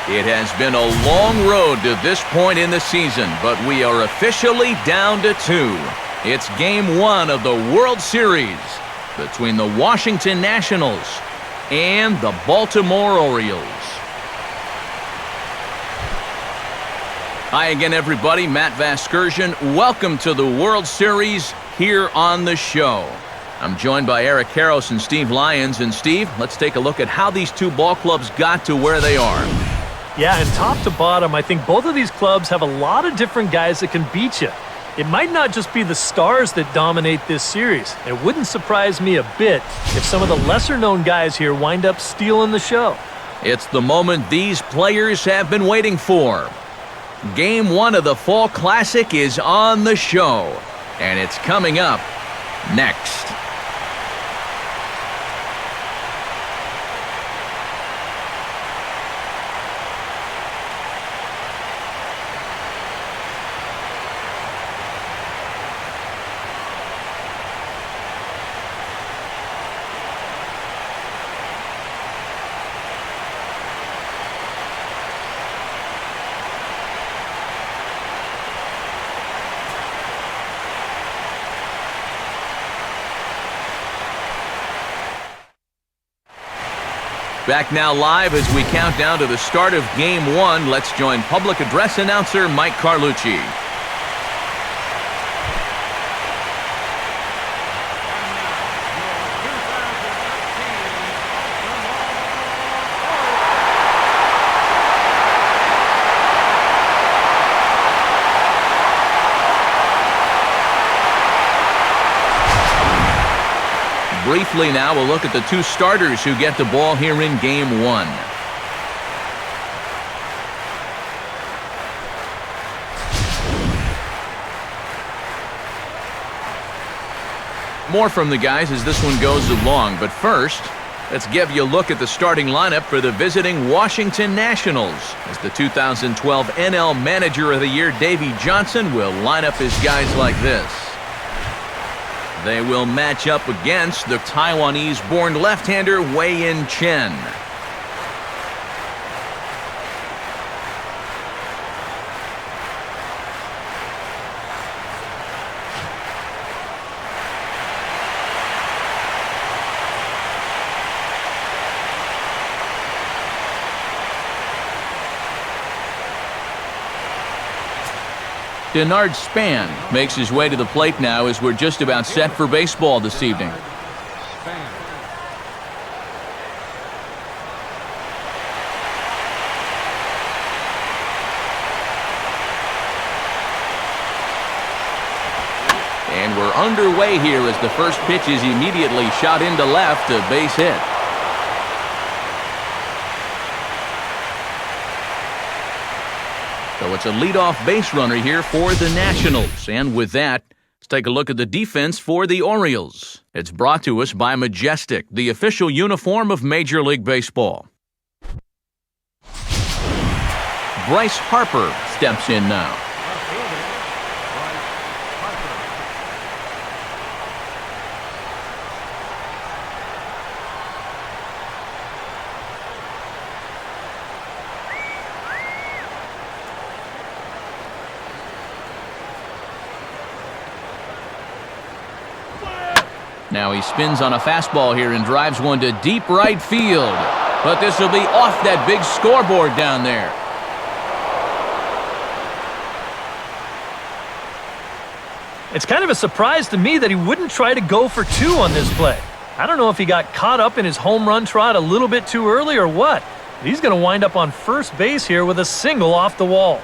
It has been a long road to this point in the season, but we are officially down to 2. It's Game 1 of the World Series between the Washington Nationals and the Baltimore Orioles. Hi again, everybody. Matt Vasgersian. Welcome to the World Series here on the show. I'm joined by Eric Karros and Steve Lyons. And Steve, let's take a look at how these two ball clubs got to where they are. Yeah, and top to bottom, I think both of these clubs have a lot of different guys that can beat you. It might not just be the stars that dominate this series. It wouldn't surprise me a bit if some of the lesser-known guys here wind up stealing the show. It's the moment these players have been waiting for. Game 1 of the Fall Classic is on the show, and it's coming up next. Back now live as we count down to the start of Game 1. Let's join public address announcer Mike Carlucci. Briefly now, we'll look at the two starters who get the ball here in Game 1. More from the guys as this one goes along, but first, let's give you a look at the starting lineup for the visiting Washington Nationals, as the 2012 NL Manager of the Year, Davey Johnson, will line up his guys like this. They will match up against the Taiwanese-born left-hander Wei-Yin Chen. Denard Span makes his way to the plate now as we're just about set for baseball this evening. And we're underway here as the first pitch is immediately shot into left, a base hit. So it's a leadoff base runner here for the Nationals. And with that, let's take a look at the defense for the Orioles. It's brought to us by Majestic, the official uniform of Major League Baseball. Bryce Harper steps in now. Now he spins on a fastball here and drives one to deep right field. But this will be off that big scoreboard down there. It's kind of a surprise to me that he wouldn't try to go for 2 on this play. I don't know if he got caught up in his home run trot a little bit too early or what. He's going to wind up on first base here with a single off the wall.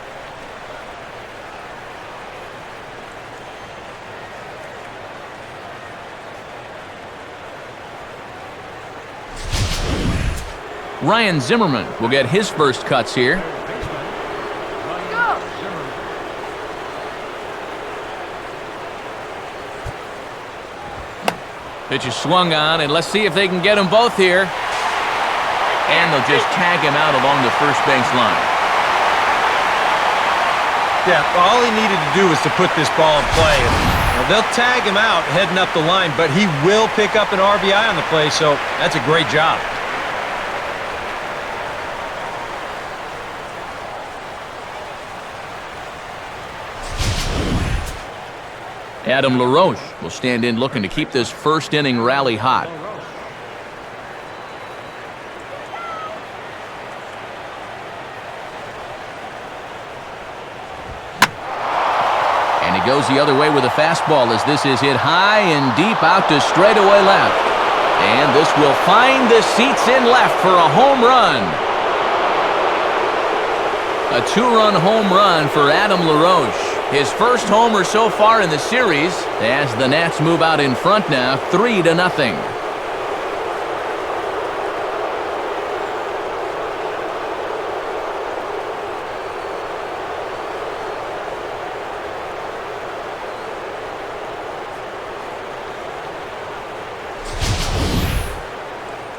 Ryan Zimmerman will get his first cuts here. Pitch is swung on, and let's see if they can get them both here. And they'll just tag him out along the first base line. Yeah, all he needed to do was to put this ball in play. Now, they'll tag him out heading up the line, but he will pick up an RBI on the play, so that's a great job. Adam LaRoche will stand in looking to keep this first inning rally hot. And he goes the other way with a fastball as this is hit high and deep out to straightaway left. And this will find the seats in left for a home run. A two-run home run for Adam LaRoche. His first homer so far in the series as the Nats move out in front now 3-0.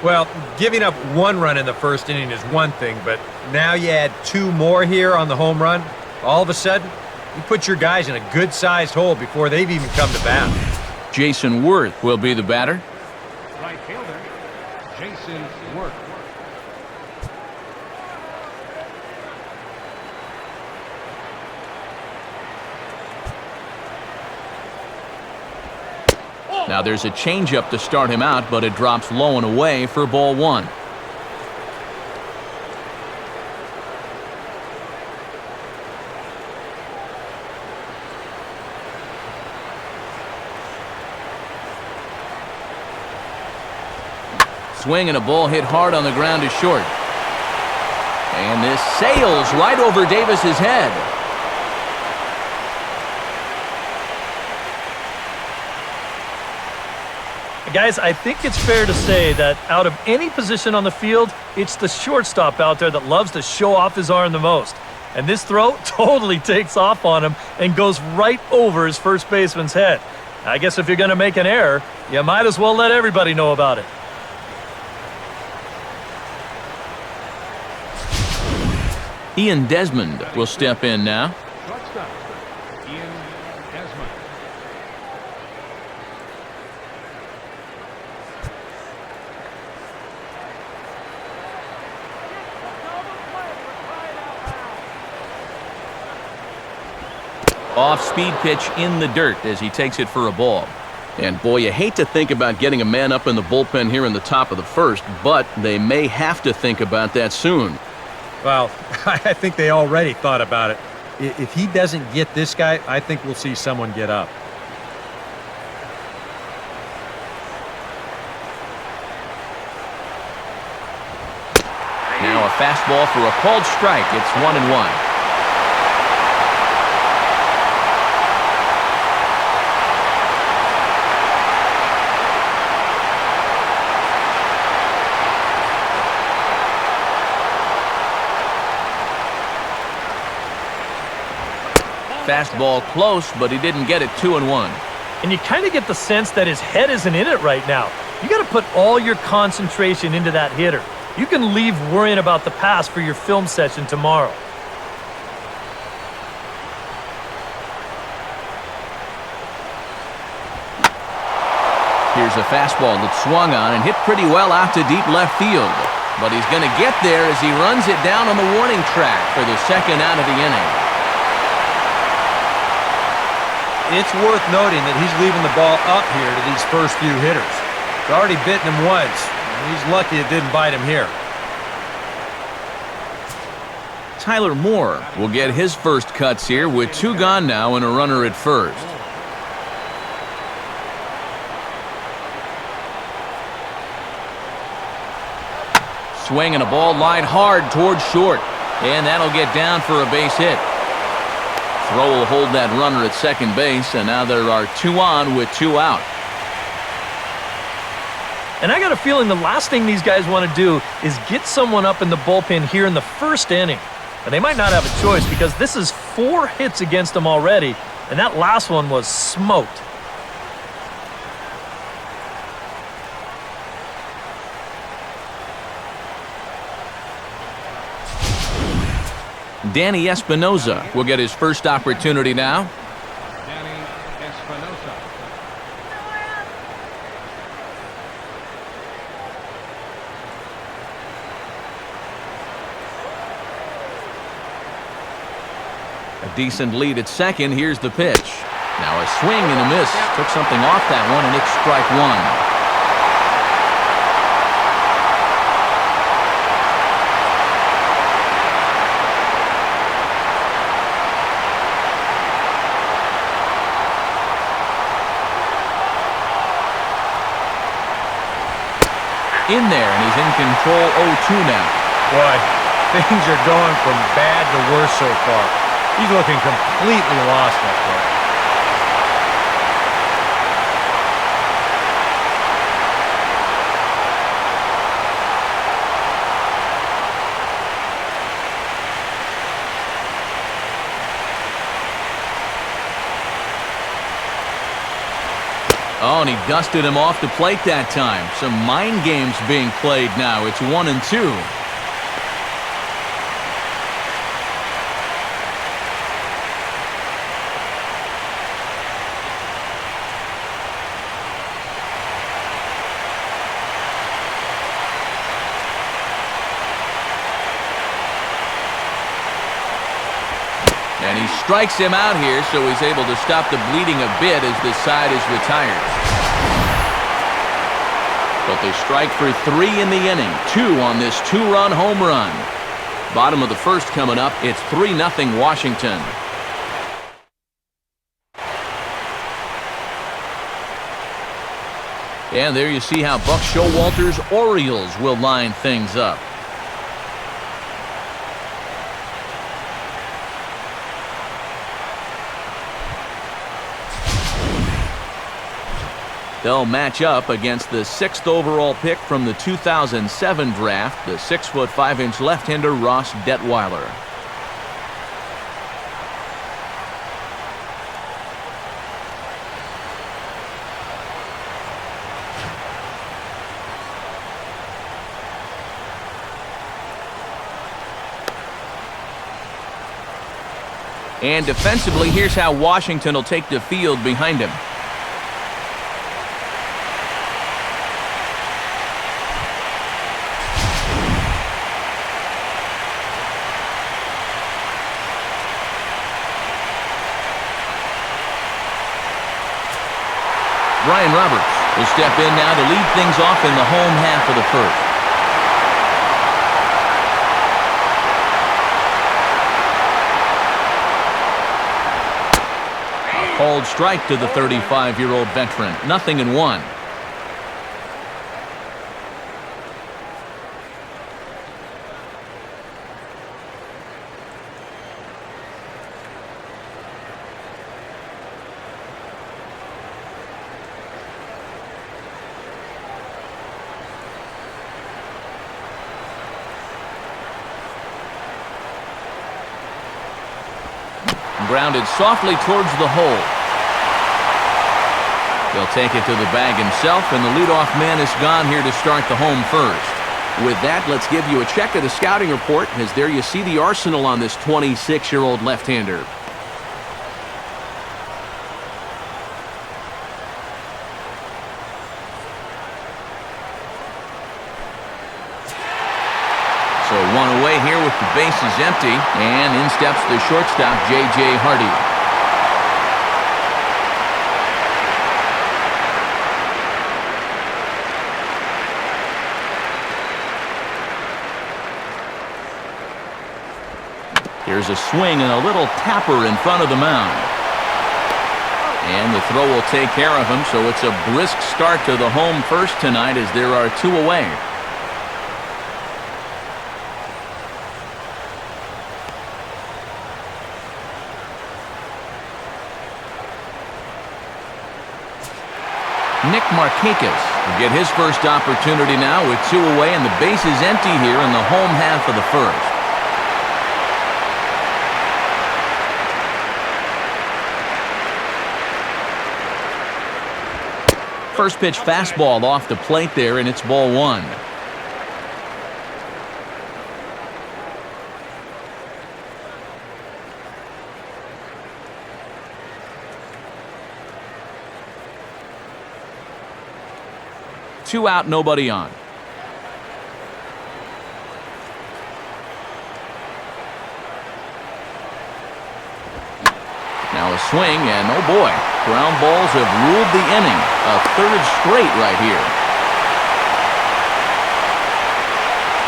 Well, giving up one run in the first inning is one thing, but now you add two more here on the home run. All of a sudden, you put your guys in a good-sized hole before they've even come to bat. Jason Worth will be the batter. Right fielder, Jason Worth. Now there's a changeup to start him out, but it drops low and away for ball one. Swing and a ball hit hard on the ground to short. And this sails right over Davis's head. Guys, I think it's fair to say that out of any position on the field, it's the shortstop out there that loves to show off his arm the most. And this throw totally takes off on him and goes right over his first baseman's head. I guess if you're going to make an error, you might as well let everybody know about it. Ian Desmond will step in now. Shortstop, Ian Desmond. Off-speed pitch in the dirt as he takes it for a ball. And boy, you hate to think about getting a man up in the bullpen here in the top of the first, but they may have to think about that soon. Well, I think they already thought about it. If he doesn't get this guy, I think we'll see someone get up. Now a fastball for a called strike. It's 1-1. Fastball close, but he didn't get it. 2-1. And you kind of get the sense that his head isn't in it right now. You got to put all your concentration into that hitter. You can leave worrying about the pass for your film session tomorrow. Here's a fastball that swung on and hit pretty well out to deep left field. But he's going to get there as he runs it down on the warning track for the second out of the inning. It's worth noting that he's leaving the ball up here to these first few hitters. It's already bitten him once. He's lucky it didn't bite him here. Tyler Moore will get his first cuts here with two gone now and a runner at first. Swing and a ball lined hard towards short. And that'll get down for a base hit. Throw will hold that runner at second base, and now there are two on with two out. And I got a feeling the last thing these guys want to do is get someone up in the bullpen here in the first inning. And they might not have a choice because this is 4 hits against them already, and that last one was smoked. Danny Espinosa will get his first opportunity now. Danny Espinosa. A decent lead at second. Here's the pitch. Now a swing and a miss. Took something off that one, and it's strike one. In there, and he's in control 0-2 now. Boy, things are going from bad to worse so far. He's looking completely lost up there. Oh, and he dusted him off the plate that time. Some mind games being played now. It's 1-2. And he strikes him out here, so he's able to stop the bleeding a bit as this side is retired. But they strike for 3 in the inning. 2 on this 2-run home run. Bottom of the first coming up. It's 3-0 Washington. And there you see how Buck Showalter's Orioles will line things up. They'll match up against the 6th overall pick from the 2007 draft, the 6'5" left-hander Ross Detweiler. And defensively, here's how Washington will take the field behind him. Brian Roberts will step in now to lead things off in the home half of the first. A called strike to the 35-year-old veteran. 0-1. Grounded softly towards the hole. He'll take it to the bag himself, and the leadoff man is gone here to start the home first. With that, let's give you a check of the scouting report, as there you see the arsenal on this 26-year-old left-hander. So one away here with the bases empty, and in steps the shortstop, J.J. Hardy. Here's a swing and a little tapper in front of the mound. And the throw will take care of him, so it's a brisk start to the home first tonight as there are 2 away. Nick Markakis will get his first opportunity now with 2 away, and the base is empty here in the home half of the first. First pitch fastball off the plate there, and it's ball 1. Two out, nobody on. Now a swing, and oh boy, Ground balls have ruled the inning. A third straight right here.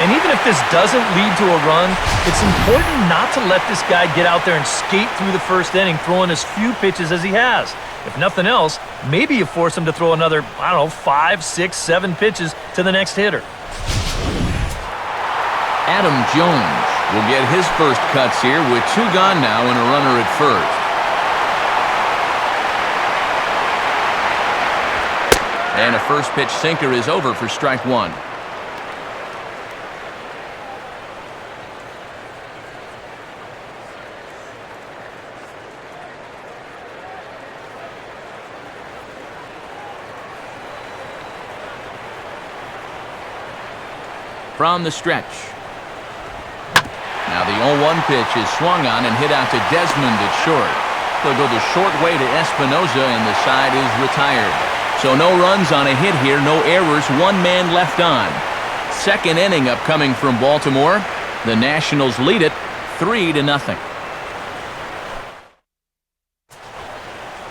And even if this doesn't lead to a run, it's important not to let this guy get out there and skate through the first inning, throwing as few pitches as he has. If nothing else, maybe you force him to throw another, 5, 6, 7 pitches to the next hitter. Adam Jones will get his first cuts here with 2 gone now and a runner at first. And a first pitch sinker is over for strike 1. From the stretch. Now the 0-1 pitch is swung on and hit out to Desmond at short. They'll go the short way to Espinosa and the side is retired. So no runs on a hit here, no errors, 1 man left on. Second inning upcoming from Baltimore. The Nationals lead it 3-0.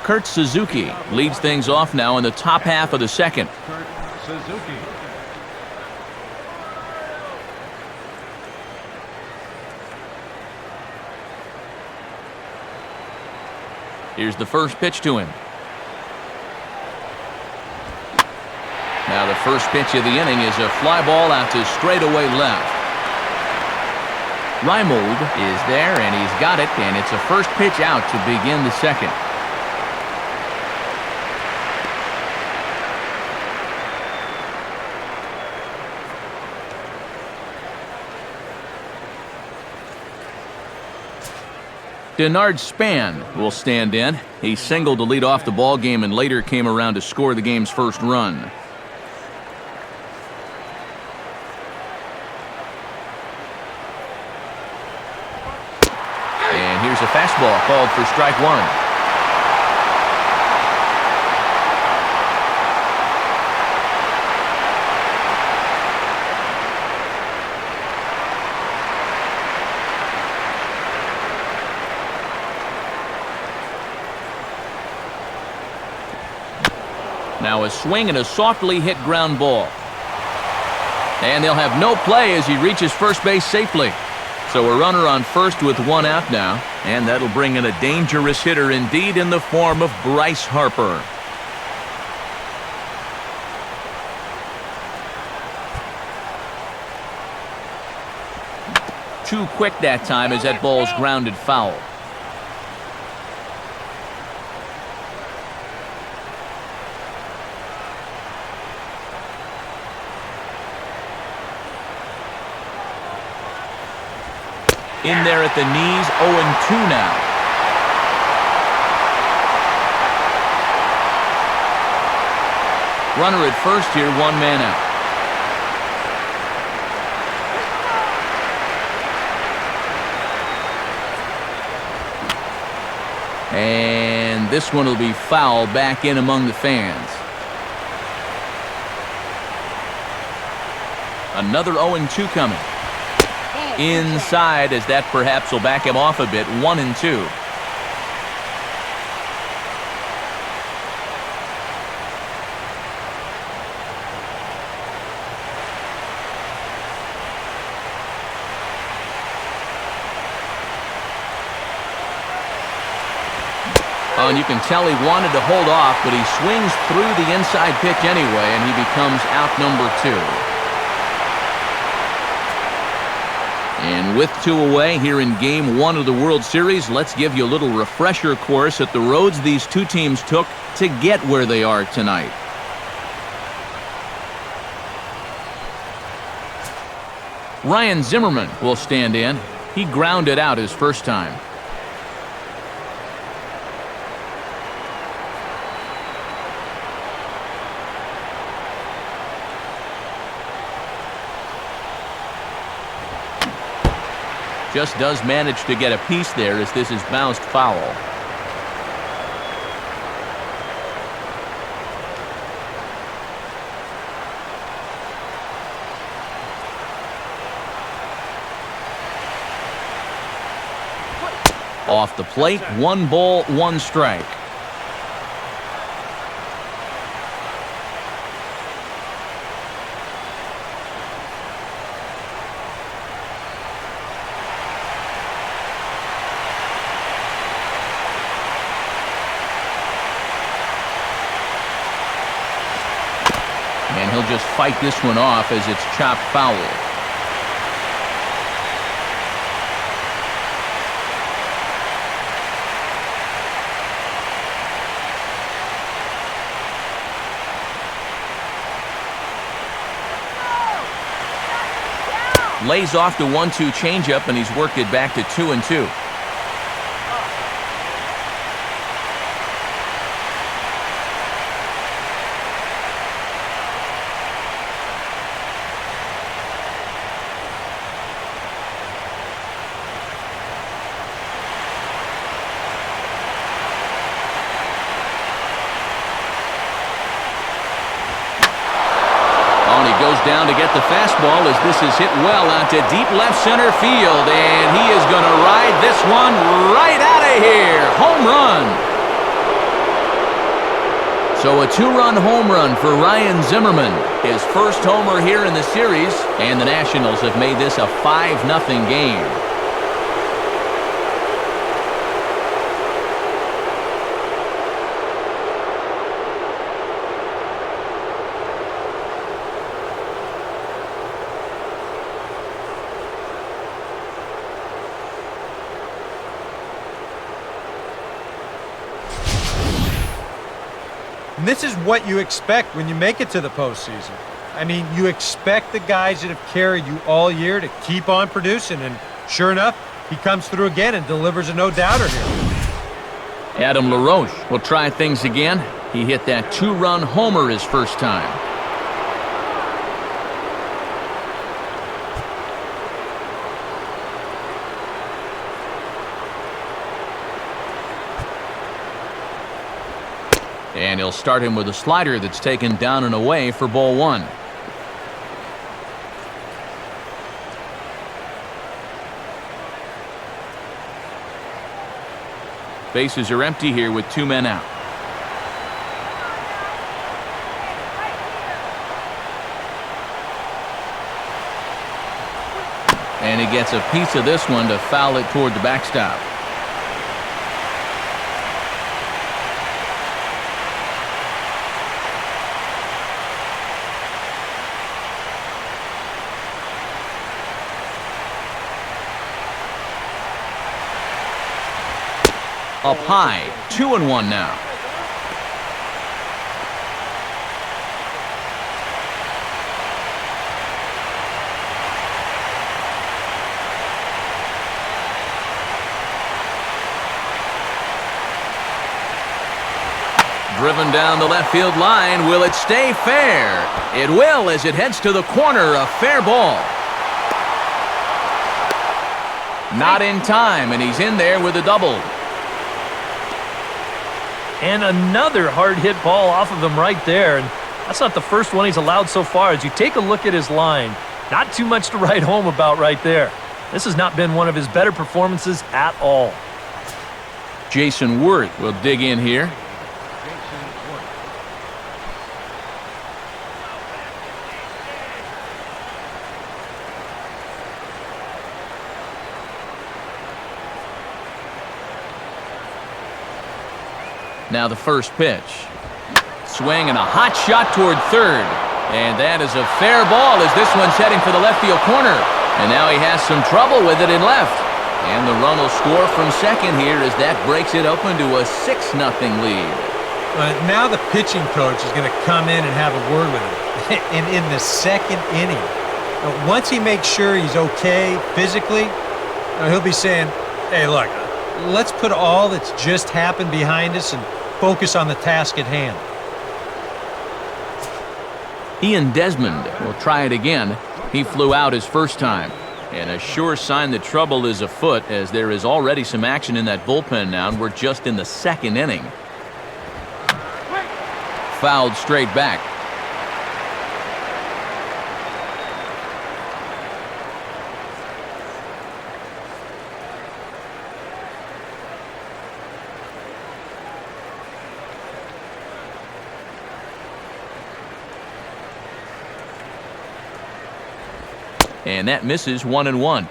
Kurt Suzuki leads things off now in the top half of the second. Kurt Suzuki. Here's the first pitch to him. Now the first pitch of the inning is a fly ball out to straightaway left. Reimold is there, and he's got it, and it's a first pitch out to begin the second. Denard Span will stand in. He singled to lead off the ball game and later came around to score the game's first run. And here's a fastball called for strike 1. Now a swing and a softly hit ground ball. And they'll have no play as he reaches first base safely. So a runner on first with 1 out now. And that'll bring in a dangerous hitter indeed in the form of Bryce Harper. Too quick that time as that ball's grounded foul. In there at the knees, 0-2 now. Runner at first here, 1 man out. And this one will be foul back in among the fans. Another 0-2 coming. Inside, as that perhaps will back him off a bit. 1-2. Oh, and you can tell he wanted to hold off, but he swings through the inside pitch anyway, and he becomes out number 2. And with 2 away here in Game 1 of the World Series, let's give you a little refresher course at the roads these 2 teams took to get where they are tonight. Ryan Zimmerman will stand in. He grounded out his first time. Just does manage to get a piece there as this is bounced foul. Off the plate, 1 ball, 1 strike. he'll just fight this one off as it's chopped foul. Lays off the 1-2 changeup, and he's worked it back to 2-2. Down to get the fastball as this is hit well out to deep left center field, and he is going to ride this one right out of here. Home run. So a 2-run home run for Ryan Zimmerman. His first homer here in the series, and the Nationals have made this a 5-0 game. And this is what you expect when you make it to the postseason. I mean, you expect the guys that have carried you all year to keep on producing, and sure enough, he comes through again and delivers a no-doubter here. Adam LaRoche will try things again. He hit that 2-run homer his first time. And he'll start him with a slider that's taken down and away for ball 1. Bases are empty here with 2 men out. And he gets a piece of this one to foul it toward the backstop. Up high, 2-1 now. Driven down the left field line. Will it stay fair? It will as it heads to the corner. A fair ball. Not in time, and he's in there with a double. And another hard-hit ball off of him right there. And that's not the first one he's allowed so far. As you take a look at his line, not too much to write home about right there. This has not been one of his better performances at all. Jason Worth will dig in here. Now the first pitch. Swing and a hot shot toward third. And that is a fair ball as this one's heading for the left field corner. And now he has some trouble with it in left. And the run will score from second here as that breaks it open to a 6-0 lead. Now the pitching coach is going to come in and have a word with him. And in the second inning, once he makes sure he's okay physically, he'll be saying, hey, look, let's put all that's just happened behind us and focus on the task at hand. Ian Desmond will try it again. He flew out his first time. And a sure sign that trouble is afoot as there is already some action in that bullpen now, and we're just in the second inning. Fouled straight back. And that misses 1-1.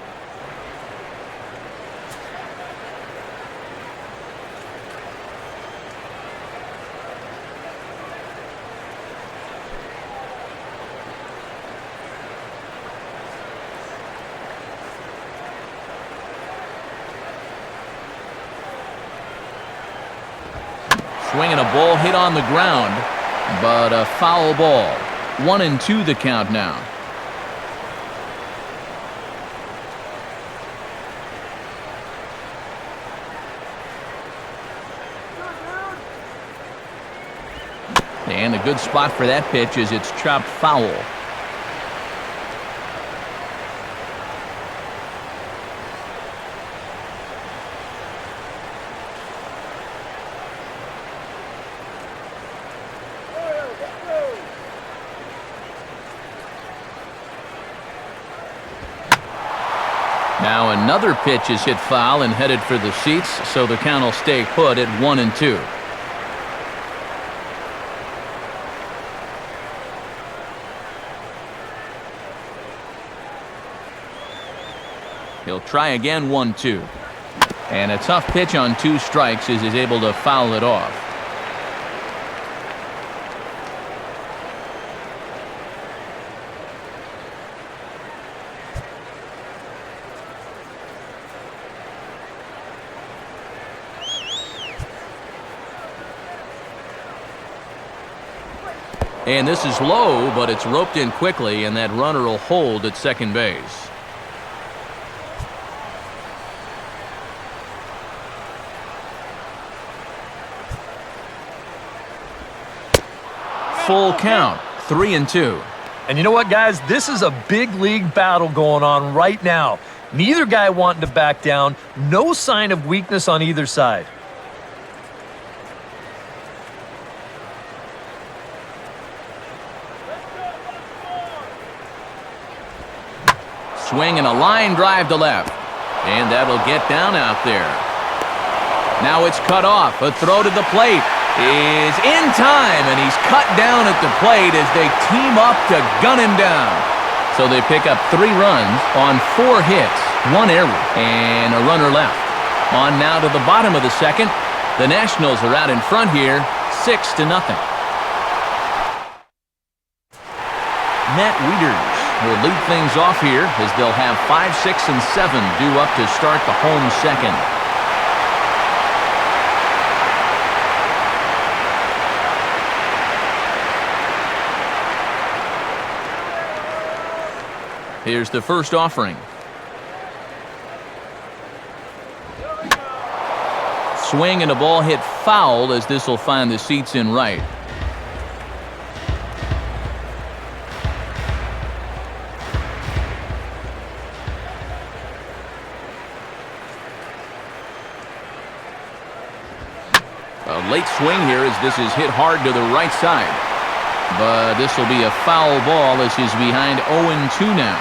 Swinging a ball hit on the ground, but a foul ball. 1-2 the count now. And a good spot for that pitch as it's chopped foul. Now another pitch is hit foul and headed for the seats, so the count will stay put at 1-2. He'll try again, 1-2. And a tough pitch on 2 strikes as he's able to foul it off. And this is low, but it's roped in quickly, and that runner will hold at second base. Full count, 3-2. And you know what, guys? This is a big league battle going on right now. Neither guy wanting to back down. No sign of weakness on either side. Swing and a line drive to left. And that'll get down out there. Now it's cut off. A throw to the plate is in time, and he's cut down at the plate as they team up to gun him down. So they pick up 3 runs on 4 hits, 1 error, and a runner left. On now to the bottom of the second. The Nationals are out in front here, 6-0. Matt Wieters will lead things off here as they'll have 5, 6, and 7 due up to start the home second. Here's the first offering. Swing and a ball hit foul as this will find the seats in right. A late swing here as this is hit hard to the right side. But this will be a foul ball as he's behind 0-2 now.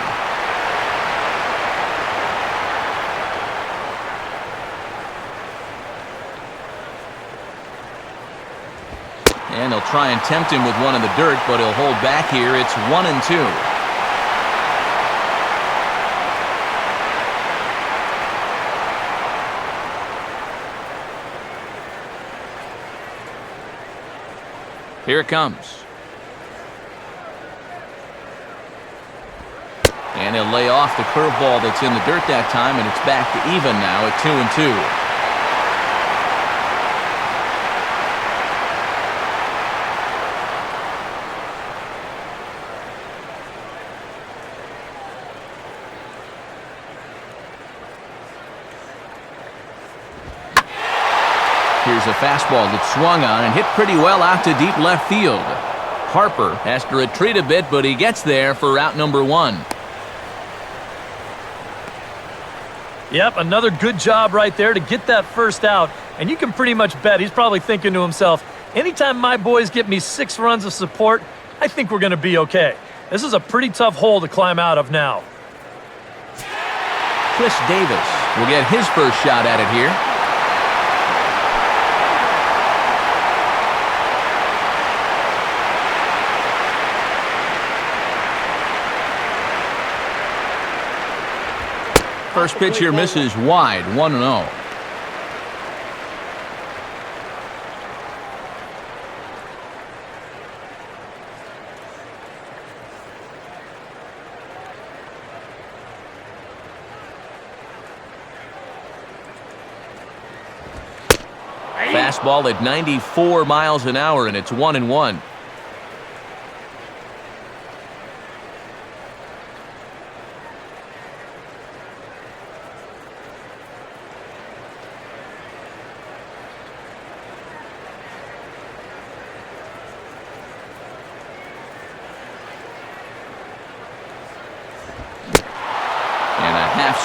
And they'll try and tempt him with one in the dirt, but he'll hold back here. It's 1-2. Here it comes. And he'll lay off the curveball that's in the dirt that time, and it's back to even now at 2-2. Here's a fastball that's swung on and hit pretty well out to deep left field. Harper has to retreat a bit, but he gets there for out number 1. Yep, another good job right there to get that first out. And you can pretty much bet he's probably thinking to himself, anytime my boys get me 6 runs of support, I think we're going to be okay. This is a pretty tough hole to climb out of now. Chris Davis will get his first shot at it here. First pitch here misses wide, 1-0. Fastball at 94 miles an hour, and it's 1-1.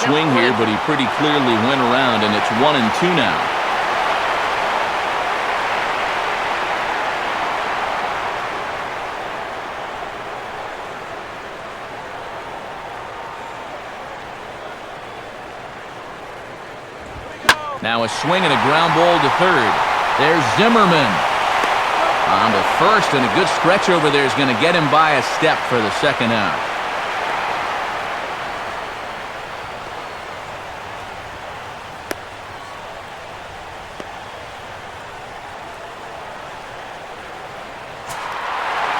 Swing here, but he pretty clearly went around, and it's 1-2 now. Now a swing and a ground ball to third. There's Zimmerman on to first, and a good stretch over there is going to get him by a step for the second out.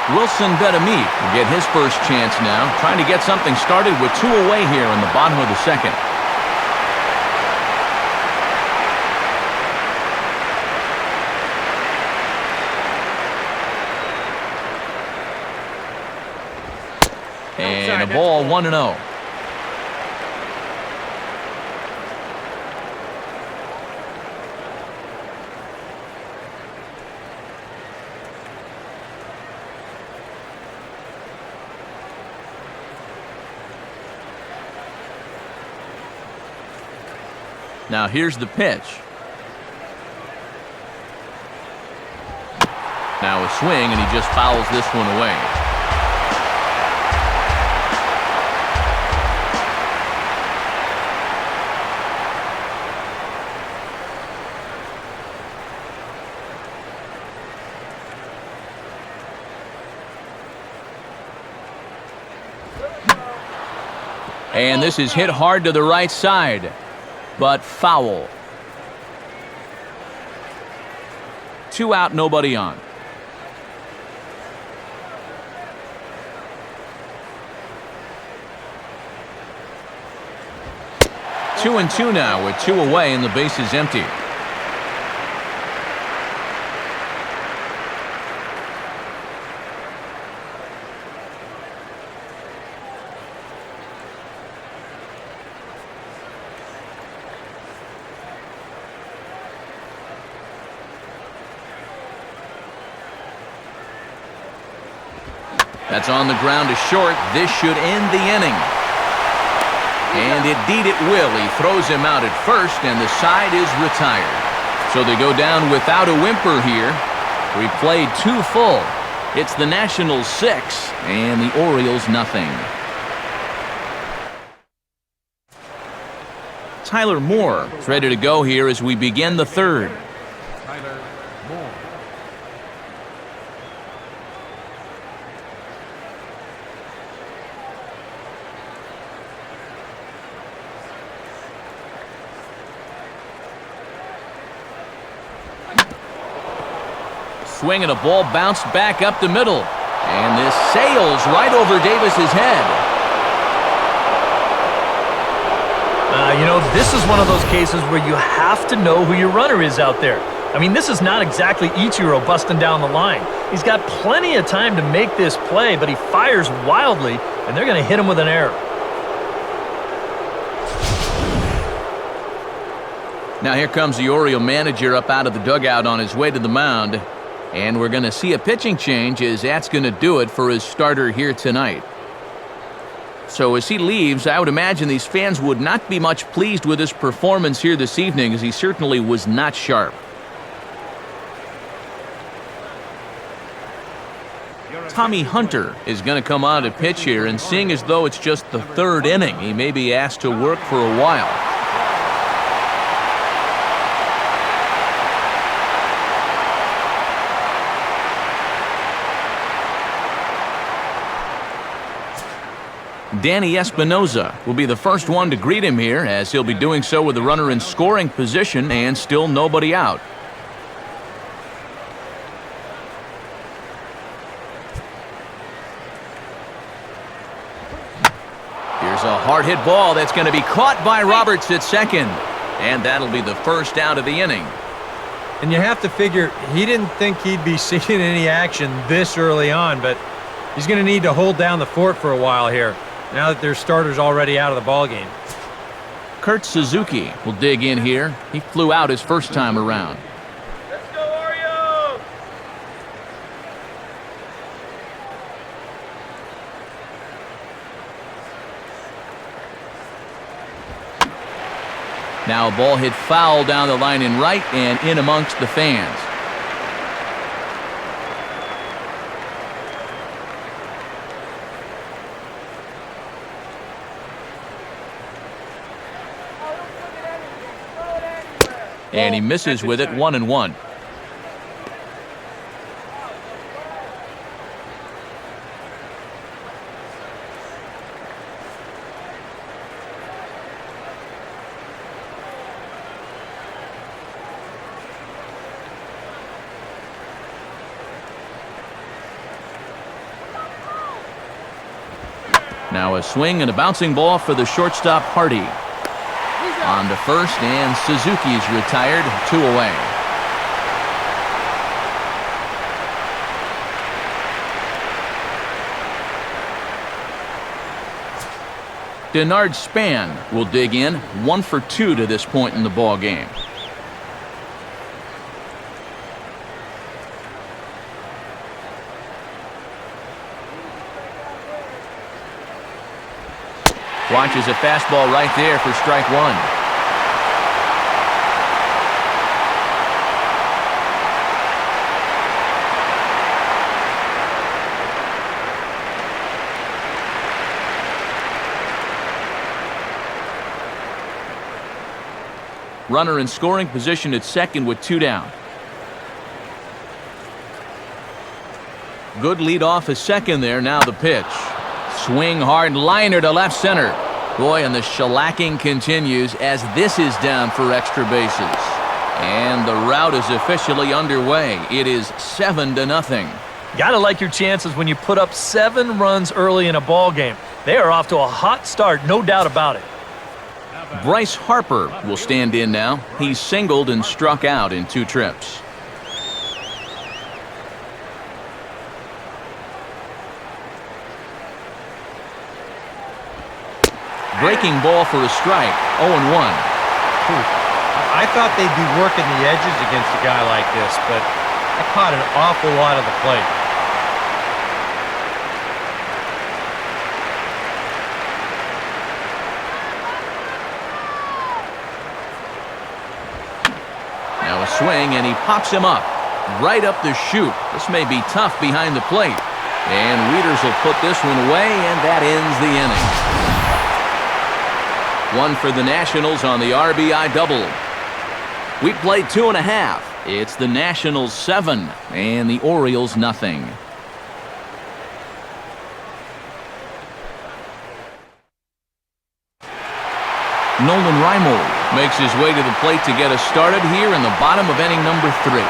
Wilson Betamit will get his first chance now, trying to get something started with 2 away here in the bottom of the second. And a ball, 1-0. Now here's the pitch. Now a swing, and he just fouls this one away. And this is hit hard to the right side, but foul. 2 out, nobody on. Two and two now with 2 away and the base is empty. That's on the ground to short. This should end the inning. And indeed it will. He throws him out at first, and the side is retired. So they go down without a whimper here. We played 2 full. It's the Nationals 6 and the Orioles nothing. Tyler Moore is ready to go here as we begin the third. Tyler Moore. Swing and a ball bounced back up the middle. And this sails right over Davis's head. This is one of those cases where you have to know who your runner is out there. I mean, this is not exactly Ichiro busting down the line. He's got plenty of time to make this play, but he fires wildly, and they're going to hit him with an error. Now here comes the Oriole manager up out of the dugout on his way to the mound. And we're going to see a pitching change as that's going to do it for his starter here tonight. So as he leaves, I would imagine these fans would not be much pleased with his performance here this evening, as he certainly was not sharp. Tommy Hunter is going to come on to pitch here, and seeing as though it's just the 3rd inning, he may be asked to work for a while. Danny Espinoza will be the first one to greet him here, as he'll be doing so with the runner in scoring position and still nobody out. Here's a hard hit ball that's going to be caught by Roberts at second, and that'll be the first out of the inning. And you have to figure he didn't think he'd be seeing any action this early on, but he's going to need to hold down the fort for a while here, now that there's starters already out of the ballgame. Kurt Suzuki will dig in here. He flew out his first time around. Let's go, Orioles! Now a ball hit foul down the line in right and in amongst the fans. And he misses with it, 1-1. Now a swing and a bouncing ball for the shortstop Hardy. On to first, and Suzuki's retired, 2 away. Denard Span will dig in, 1 for 2 to this point in the ball game. Watches a fastball right there for strike 1. Runner in scoring position at second with 2 down. Good lead off at second there. Now the pitch. Swing hard liner to left center. Boy, and the shellacking continues as this is down for extra bases. And the rout is officially underway. It is 7-0. Gotta like your chances when you put up 7 runs early in a ball game. They are off to a hot start, no doubt about it. Bryce Harper will stand in now. He's singled and struck out in 2 trips. Breaking ball for a strike, 0-1. I thought they'd be working the edges against a guy like this, but I caught an awful lot of the plate. Now a swing, and he pops him up. Right up the chute. This may be tough behind the plate. And Wieters will put this one away, and that ends the inning. 1 for the Nationals on the RBI double. We played 2.5. It's the Nationals 7 and the Orioles nothing. Nolan Reimold makes his way to the plate to get us started here in the bottom of inning number 3.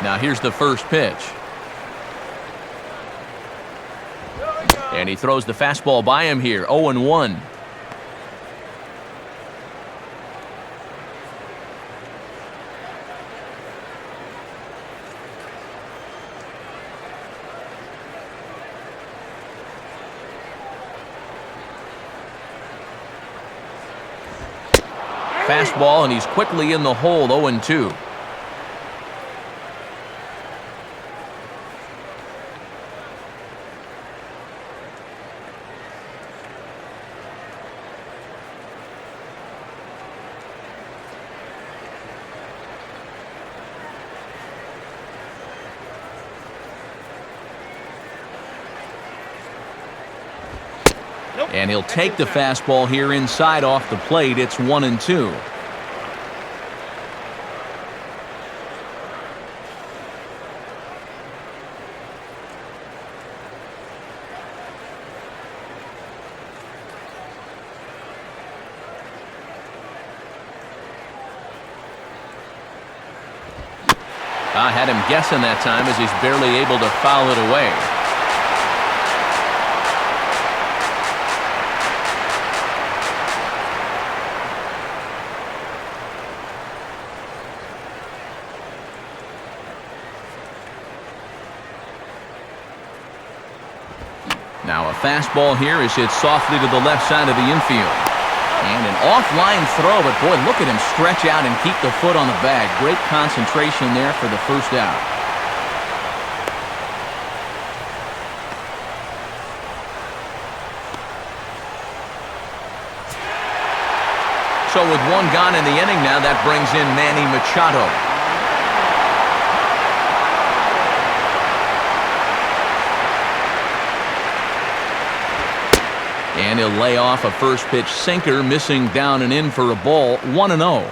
Now here's the first pitch. And he throws the fastball by him here, 0-1. Fastball, and he's quickly in the hole, 0-2. And he'll take the fastball here inside off the plate. It's 1-2. I had him guessing that time as he's barely able to foul it away. Now a fastball here is hit softly to the left side of the infield. And an offline throw, but boy, look at him stretch out and keep the foot on the bag. Great concentration there for the first out. So with one gone in the inning now, that brings in Manny Machado. And he'll lay off a first pitch sinker, missing down and in for a ball, 1-0.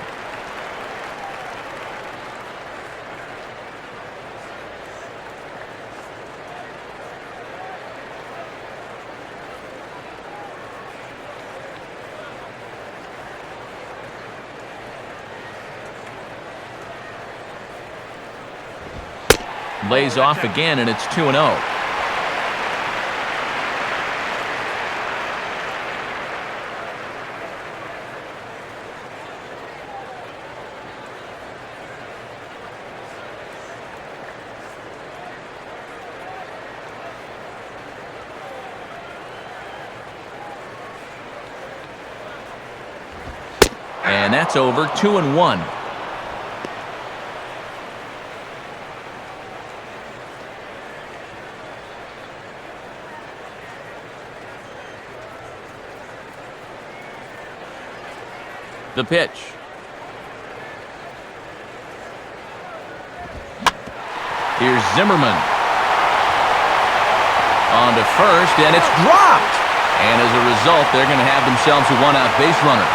Lays off again, and it's 2-0. And that's over, 2-1. The pitch. Here's Zimmerman. On to first, and it's dropped. And as a result, they're going to have themselves a one-out base runner.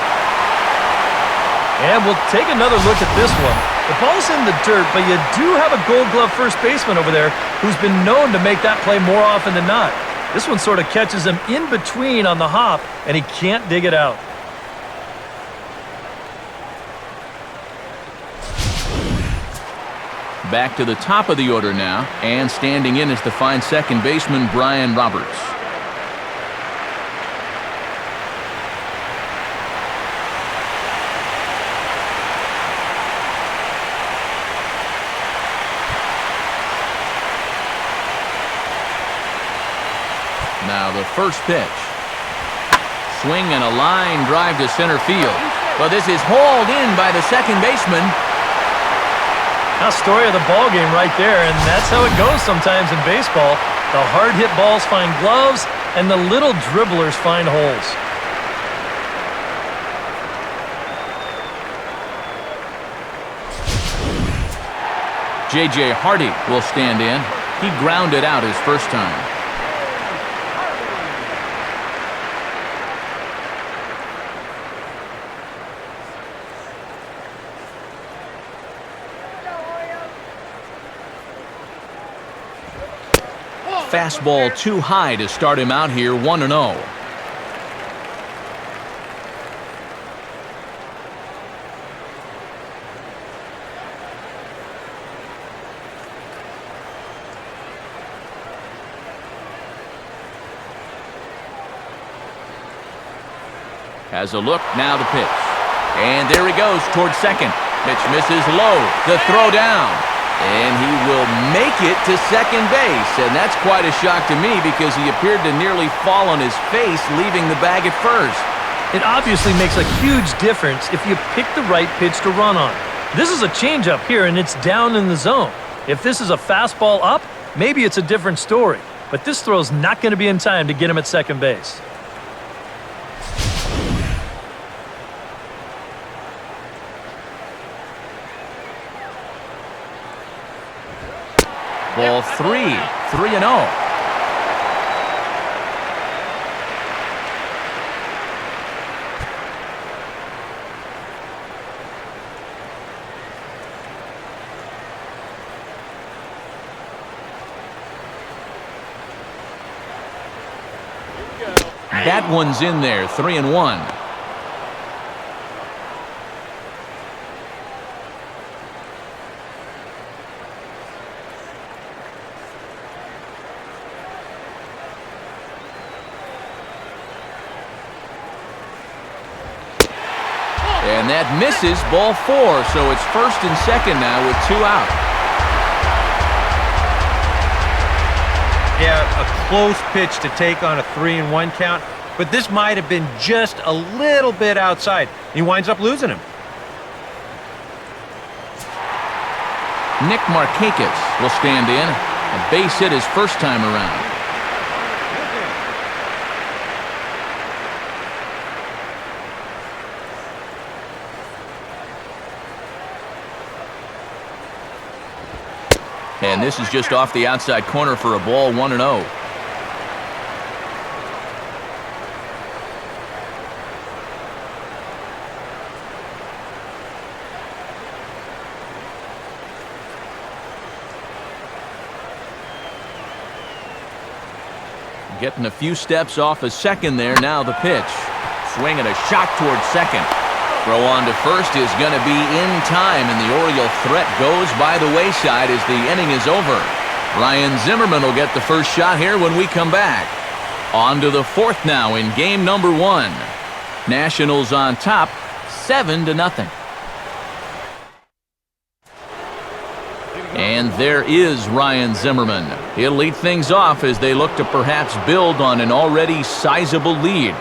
And we'll take another look at this one. The ball's in the dirt, but you do have a Gold Glove first baseman over there who's been known to make that play more often than not. This one sort of catches him in between on the hop, and he can't dig it out. Back to the top of the order now, and standing in is the fine second baseman Brian Roberts. Now the first pitch. Swing and a line drive to center field. But this is hauled in by the second baseman. Now, story of the ball game right there, and that's how it goes sometimes in baseball. The hard-hit balls find gloves, and the little dribblers find holes. J.J. Hardy will stand in. He grounded out his first time. Fastball too high to start him out here, 1-0. Has a look, now the pitch. And there he goes towards second. Pitch misses low, the throw down. And he will make it to second base. And that's quite a shock to me because he appeared to nearly fall on his face, leaving the bag at first. It obviously makes a huge difference if you pick the right pitch to run on. This is a changeup here, and it's down in the zone. If this is a fastball up, maybe it's a different story. But this throw's not going to be in time to get him at second base. Ball 3-0. That one's in there, 3-1. And that misses, ball 4, so it's first and second now with 2 out. Yeah, a close pitch to take on a 3-1 count, but this might have been just a little bit outside. He winds up losing him. Nick Markakis will stand in. A base hit his first time around. And this is just off the outside corner for a ball, 1-0. Getting a few steps off a second there. Now the pitch. Swinging a shot towards second. Throw on to first is going to be in time, and the Oriole threat goes by the wayside as the inning is over. Ryan Zimmerman will get the first shot here when we come back. On to the fourth now in game number 1. Nationals on top, 7-0. And there is Ryan Zimmerman. He'll lead things off as they look to perhaps build on an already sizable lead.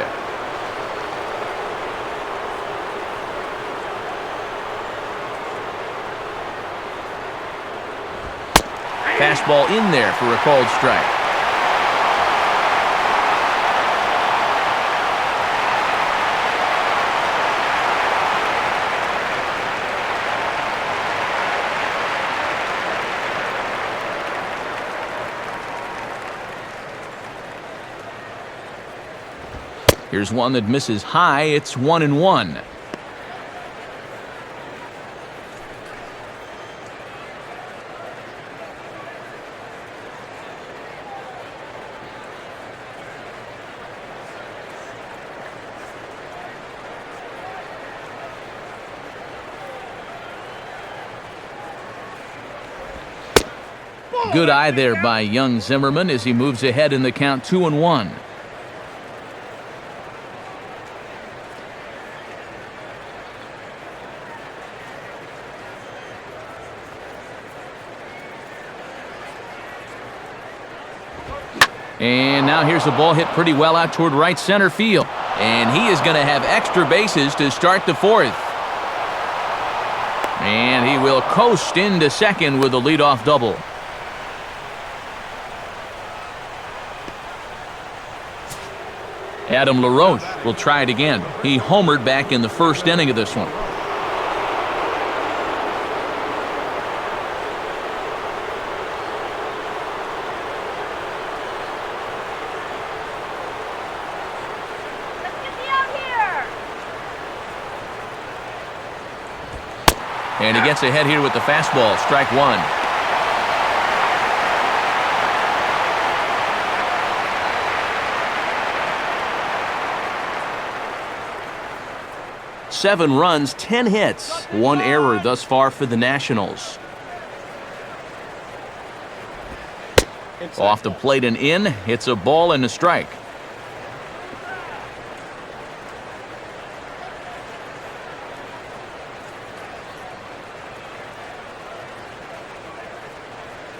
Fastball in there for a called strike. Here's one that misses high. It's 1-1. Good eye there by young Zimmerman as he moves ahead in the count 2-1. And now here's a ball hit pretty well out toward right center field. And he is going to have extra bases to start the fourth. And he will coast into second with a leadoff double. Adam LaRoche will try it again. He homered back in the first inning of this one. And he gets ahead here with the fastball, strike one. Seven runs, 10 hits, one error thus far for the Nationals. Off the plate and in, it's a ball and a strike.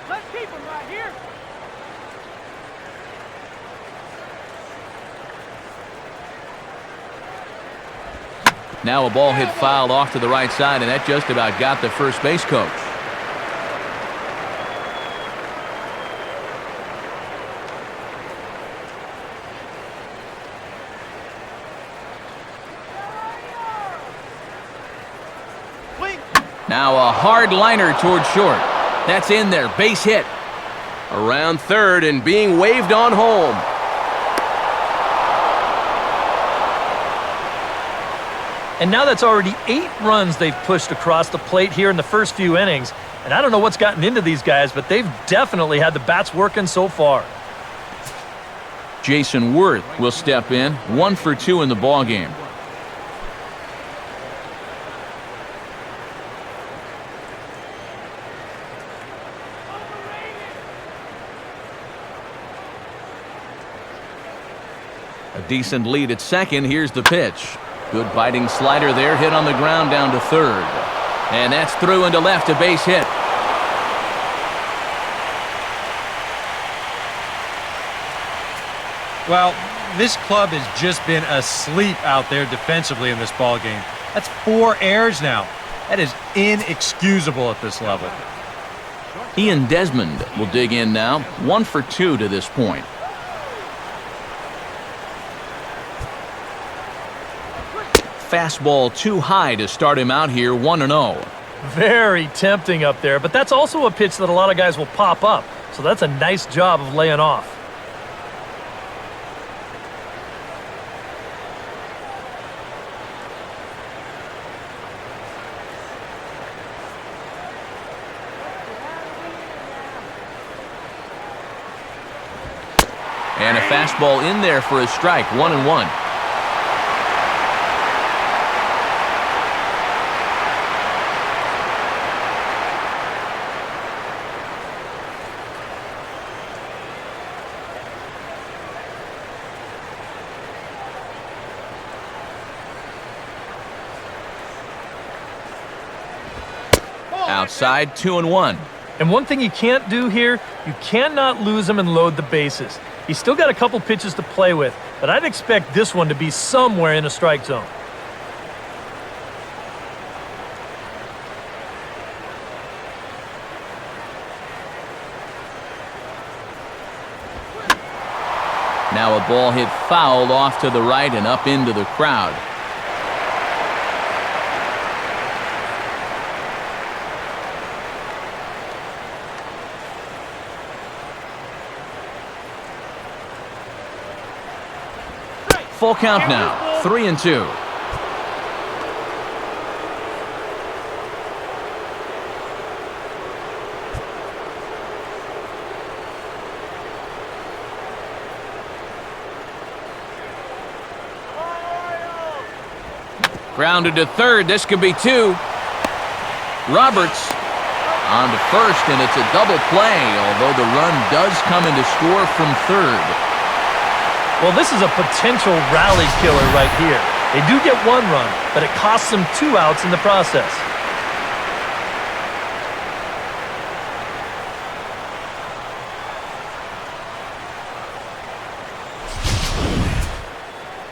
Let's keep him right here. Now a ball hit fouled off to the right side, and that just about got the first base coach. Now a hard liner toward short. That's in there, base hit. Around third and being waved on home. And now that's already 8 runs they've pushed across the plate here in the first few innings. And I don't know what's gotten into these guys, but they've definitely had the bats working so far. Jason Worth will step in, 1 for 2 in the ballgame. A decent lead at second. Here's the pitch. Good biting slider there, hit on the ground down to third. And that's through into left, a base hit. Well, this club has just been asleep out there defensively in this ball game. That's 4 errors now. That is inexcusable at this level. Ian Desmond will dig in now. 1 for 2 to this point. Fastball too high to start him out here, 1-0. Very tempting up there, but that's also a pitch that a lot of guys will pop up. So that's a nice job of laying off. And a fastball in there for a strike, 1-1. Outside, 2-1. And one thing you can't do here, you cannot lose him and load the bases. He's still got a couple pitches to play with, but I'd expect this one to be somewhere in a strike zone. Now a ball hit foul off to the right and up into the crowd. Full count now, 3-2. Grounded to third. This could be 2. Roberts on to first, and it's a double play, although the run does come in to score from third. Well, this is a potential rally killer right here. They do get 1 run, but it costs them 2 outs in the process.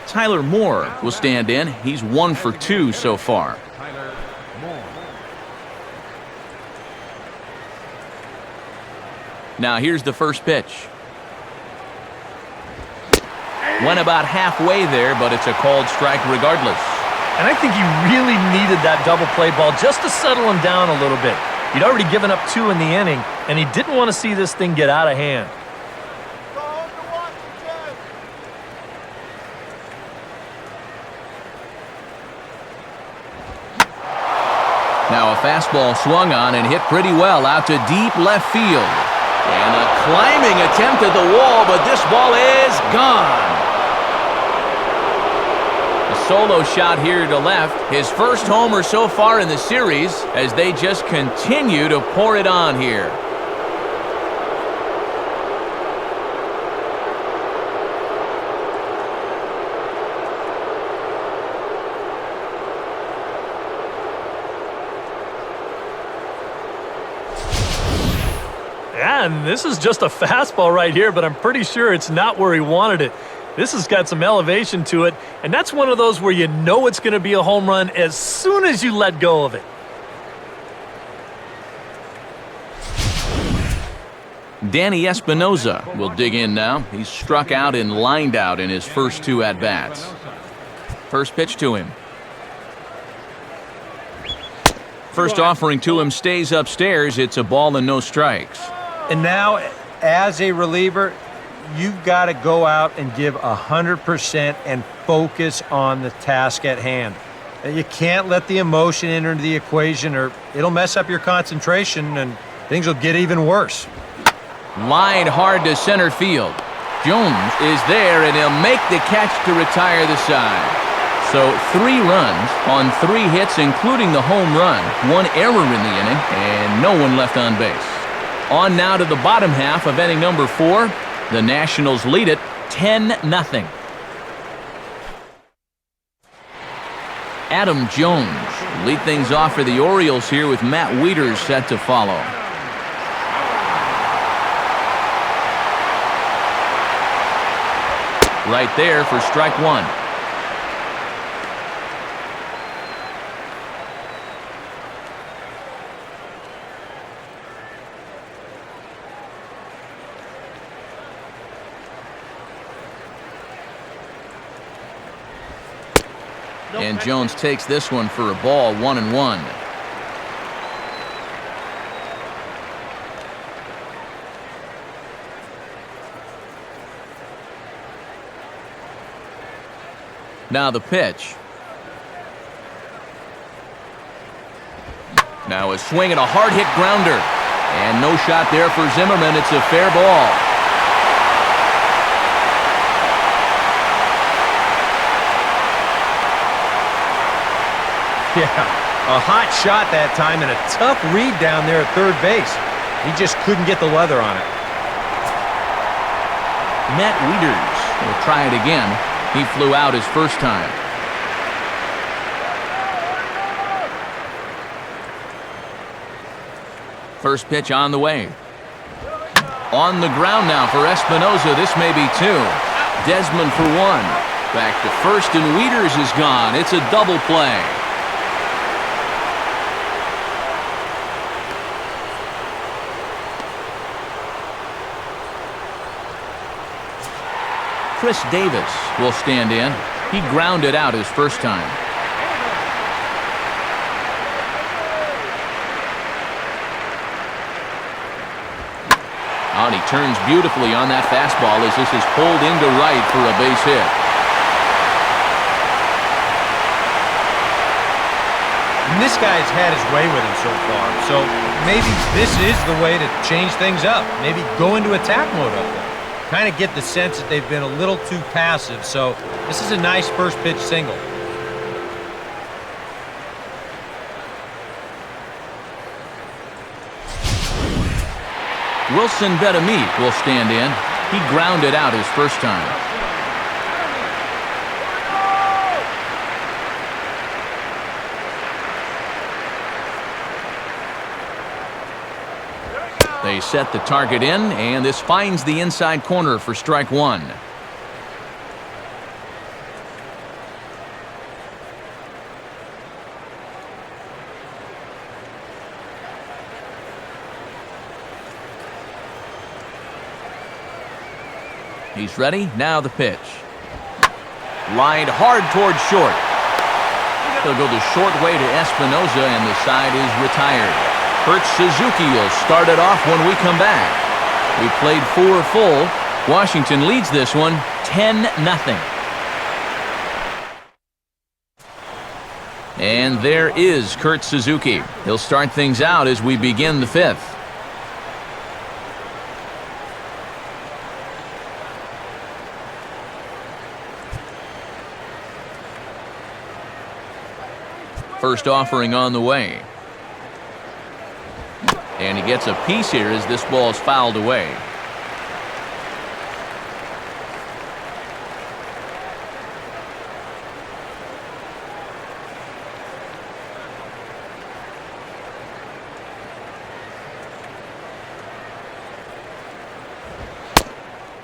Tyler Moore will stand in. He's 1 for 2 so far. Tyler Moore. Now here's the first pitch. Went about halfway there, but it's a called strike regardless. And I think he really needed that double play ball just to settle him down a little bit. He'd already given up 2 in the inning, and he didn't want to see this thing get out of hand. Now a fastball swung on and hit pretty well out to deep left field. And a climbing attempt at the wall, but this ball is gone. A solo shot here to left. His first homer so far in the series as they just continue to pour it on here. Yeah, and this is just a fastball right here, but I'm pretty sure it's not where he wanted it. This has got some elevation to it, and that's one of those where you know it's going to be a home run as soon as you let go of it. Danny Espinoza will dig in now. He's struck out and lined out in his first 2 at-bats. First pitch to him. First offering to him stays upstairs. It's a ball and no strikes. And now, as a reliever, you've got to go out and give 100% and focus on the task at hand. You can't let the emotion enter into the equation or it'll mess up your concentration and things will get even worse. Line hard to center field. Jones is there, and he'll make the catch to retire the side. So 3 runs on 3 hits, including the home run. 1 error in the inning, and no one left on base. On now to the bottom half of inning number 4. The Nationals lead it 10-0. Adam Jones lead things off for the Orioles here with Matt Wieters set to follow. Right there for strike one. And Jones takes this one for a ball, 1-1. Now the pitch. Now a swing and a hard hit grounder. And no shot there for Zimmerman. It's a fair ball. Yeah, a hot shot that time and a tough read down there at third base. He just couldn't get the leather on it. Matt Wieters will try it again. He flew out his first time. First pitch on the way. On the ground now for Espinosa. This may be two. Desmond for one. Back to first and Wieters is gone. It's a double play. Chris Davis will stand in. He grounded out his first time. And he turns beautifully on that fastball as this is pulled into right for a base hit. And this guy's had his way with him so far, so maybe this is the way to change things up. Maybe go into attack mode up there. Kind of get the sense that they've been a little too passive, so this is a nice first pitch single. Wilson Betemit will stand in. He grounded out his first time. They set the target in, and this finds the inside corner for strike one. He's ready. Now the pitch. Lined hard towards short. He'll go the short way to Espinosa, and the side is retired. Kurt Suzuki will start it off when we come back. We played 4 full. Washington leads this one 10-0. And there is Kurt Suzuki. He'll start things out as we begin the 5th. First offering on the way. And he gets a piece here as this ball is fouled away.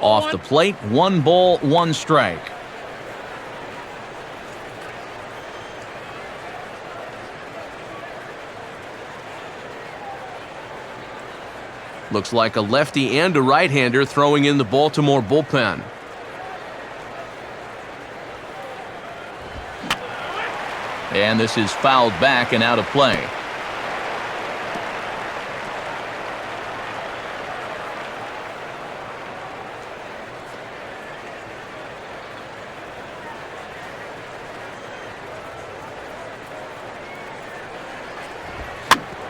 Off the plate, 1 ball, 1 strike. Looks like a lefty and a right-hander throwing in the Baltimore bullpen. And this is fouled back and out of play.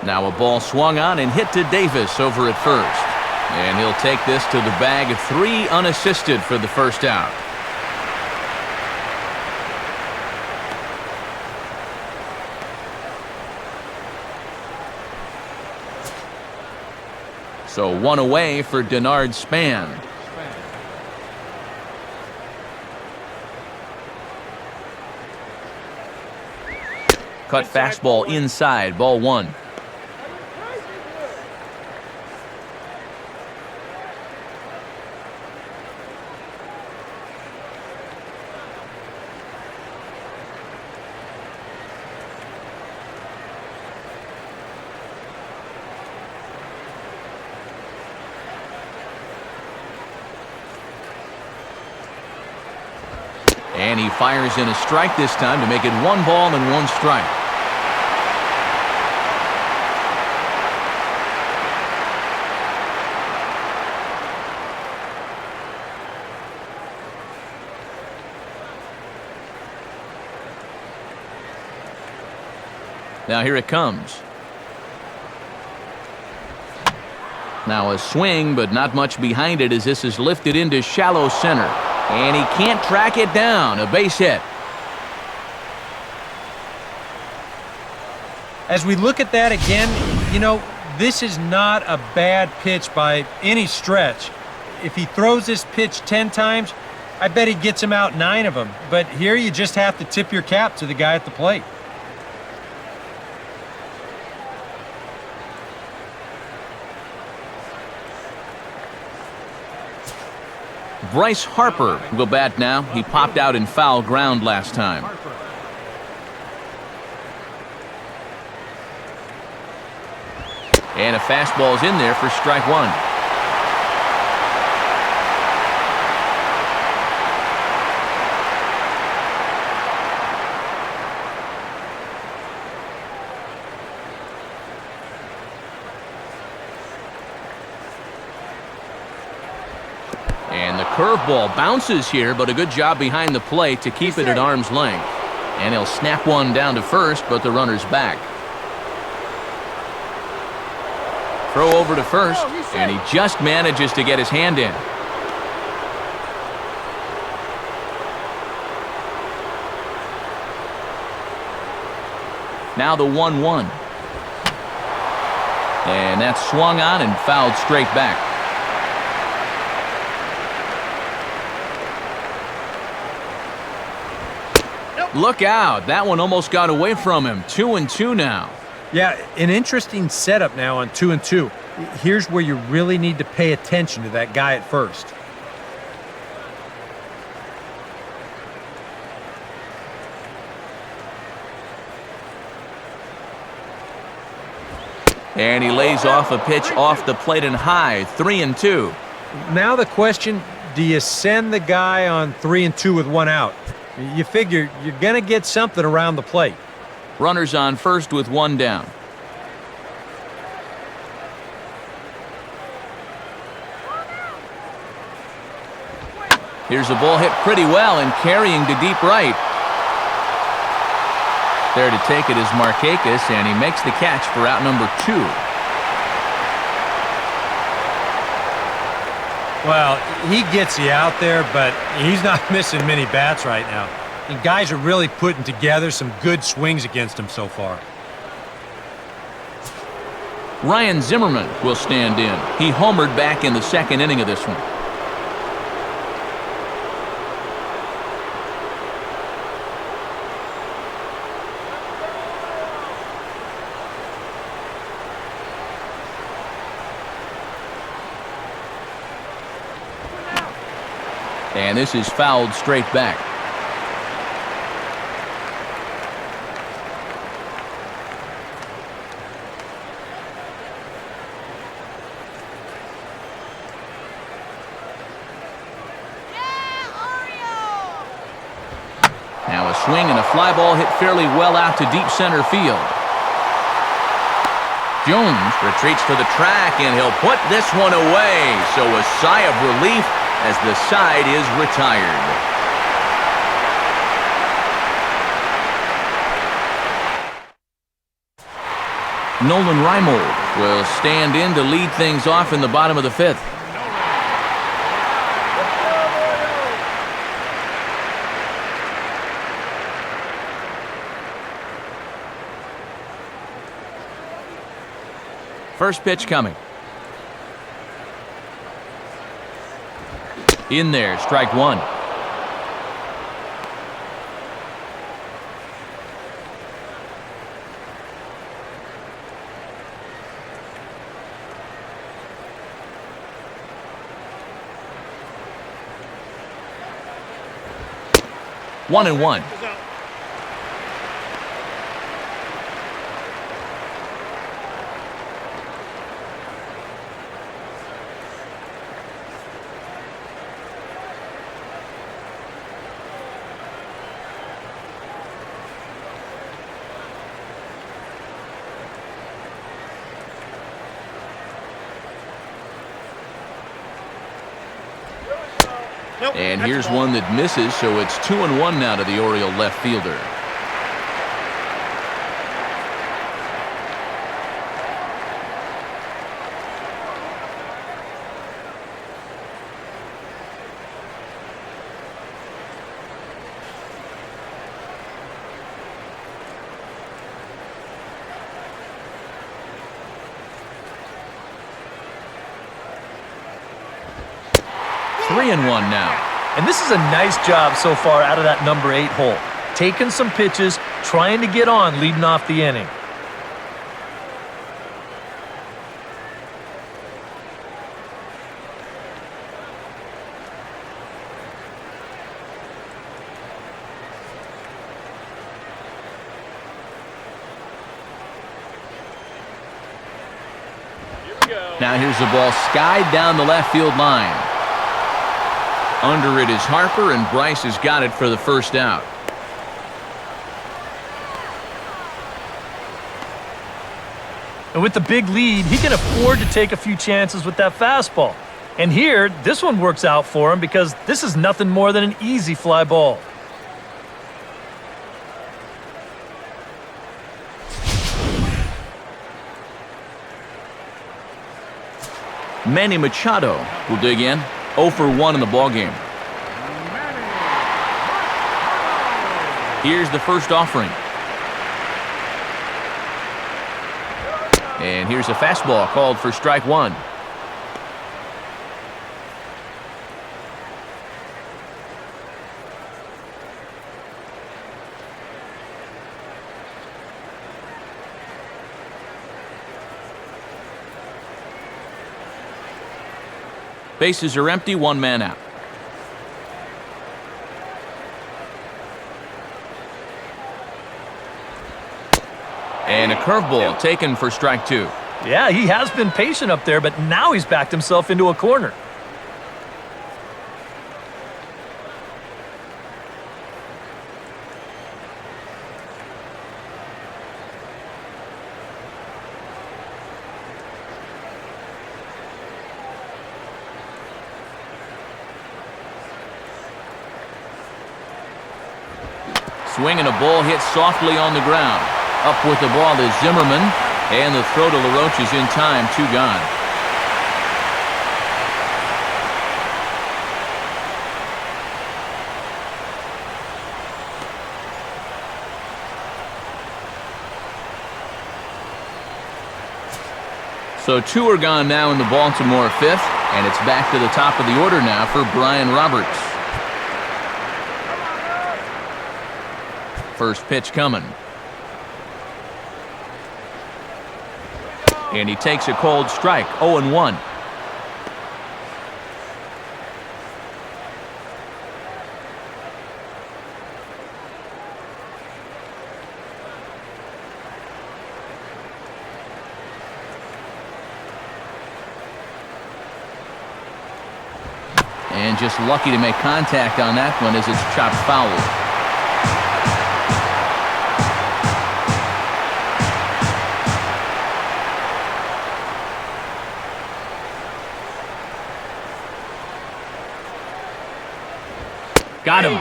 Now a ball swung on and hit to Davis over at first. And he'll take this to the bag, 3 unassisted for the first out. So 1 away for Denard Span. Cut fastball inside, ball 1. And he fires in a strike this time to make it 1 ball and 1 strike. Now here it comes. Now a swing, but not much behind it as this is lifted into shallow center. And he can't track it down. A base hit. As we look at that again, you know, this is not a bad pitch by any stretch. If he throws this pitch 10 times, I bet he gets him out 9 of them. But here you just have to tip your cap to the guy at the plate. Bryce Harper will bat now. He popped out in foul ground last time. And a fastball's in there for strike 1. And the curveball bounces here, but a good job behind the plate to keep it at arm's length. And he'll snap one down to first, but the runner's back. Throw over to first, and he just manages to get his hand in. Now the 1-1. And that's swung on and fouled straight back. Look out. That one almost got away from him. 2-2 now. Yeah, an interesting setup now on 2-2. Here's where you really need to pay attention to that guy at first. And he lays off a pitch off the plate and high. 3-2. Now the question, do you send the guy on 3-2 with 1 out? You figure you're going to get something around the plate. Runners on first with 1 down. Here's a ball hit pretty well and carrying to deep right. There to take it is Markakis, and he makes the catch for out number 2. Well, he gets you out there, but he's not missing many bats right now. And guys are really putting together some good swings against him so far. Ryan Zimmerman will stand in. He homered back in the 2nd inning of this one. And this is fouled straight back. Now a swing and a fly ball hit fairly well out to deep center field. Jones retreats to the track, and he'll put this one away. So a sigh of relief as the side is retired. Nolan Reimold will stand in to lead things off in the bottom of the 5th. First pitch coming. In there, strike 1. One and one. And here's one that misses, so it's 2-1 now to the Oriole left fielder. Three and one now. And this is a nice job so far out of that number 8 hole. Taking some pitches, trying to get on, leading off the inning. Now here's the ball skied down the left field line. Under it is Harper, and Bryce has got it for the first out. And with the big lead, he can afford to take a few chances with that fastball. And here, this one works out for him because this is nothing more than an easy fly ball. Manny Machado will dig in. 0 for 1 in the ballgame. Here's the first offering. And here's a fastball called for strike 1. Bases are empty, 1 man out. And a curveball taken for strike 2. Yeah, he has been patient up there, but now he's backed himself into a corner. Swinging a ball hit softly on the ground. Up with the ball is Zimmerman, and the throw to LaRoche is in time, 2 gone. So 2 are gone now in the Baltimore 5th, and it's back to the top of the order now for Brian Roberts. First pitch coming. And he takes a cold strike, 0-1. And just lucky to make contact on that one as it's chopped foul. Got him.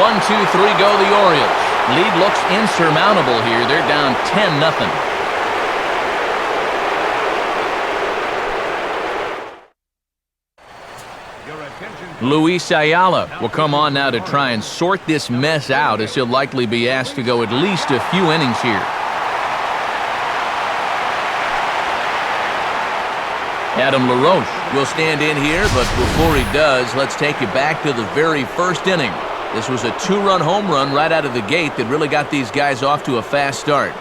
One, two, three, go the Orioles. Lead looks insurmountable here. They're down 10-0. Luis Ayala will come on now to try and sort this mess out, as he'll likely be asked to go at least a few innings here. Adam LaRoche will stand in here, but before he does, let's take you back to the very first inning. This was a 2-run home run right out of the gate that really got these guys off to a fast start.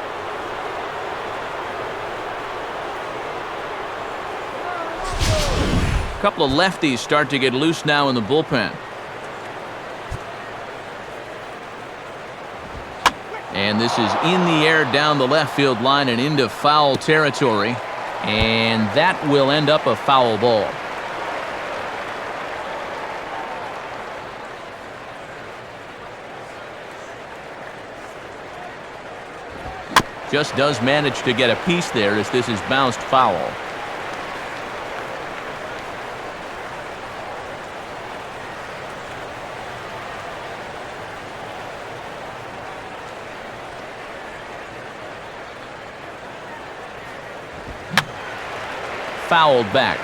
A couple of lefties start to get loose now in the bullpen. And this is in the air down the left field line and into foul territory. And that will end up a foul ball. Just does manage to get a piece there as this is bounced foul. fouled back.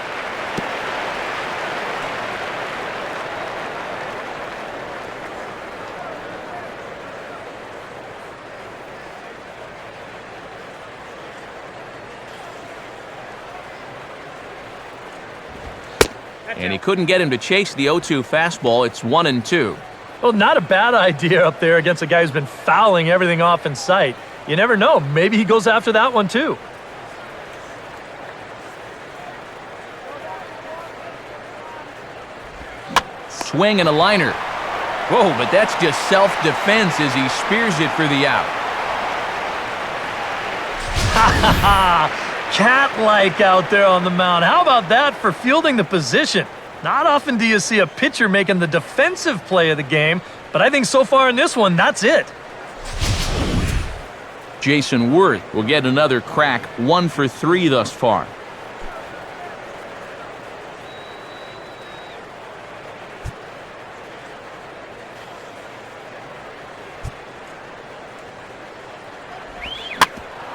And he couldn't get him to chase the 0-2 fastball. It's 1-2. Well, not a bad idea up there against a guy who's been fouling everything off in sight. You never know. Maybe he goes after that one, too. Swing and a liner. Whoa, but that's just self-defense as he spears it for the out. Cat-like out there on the mound. How about that for fielding the position? Not often do you see a pitcher making the defensive play of the game, but I think so far in this one, that's it. Jason Worth will get another crack, 1 for 3 thus far.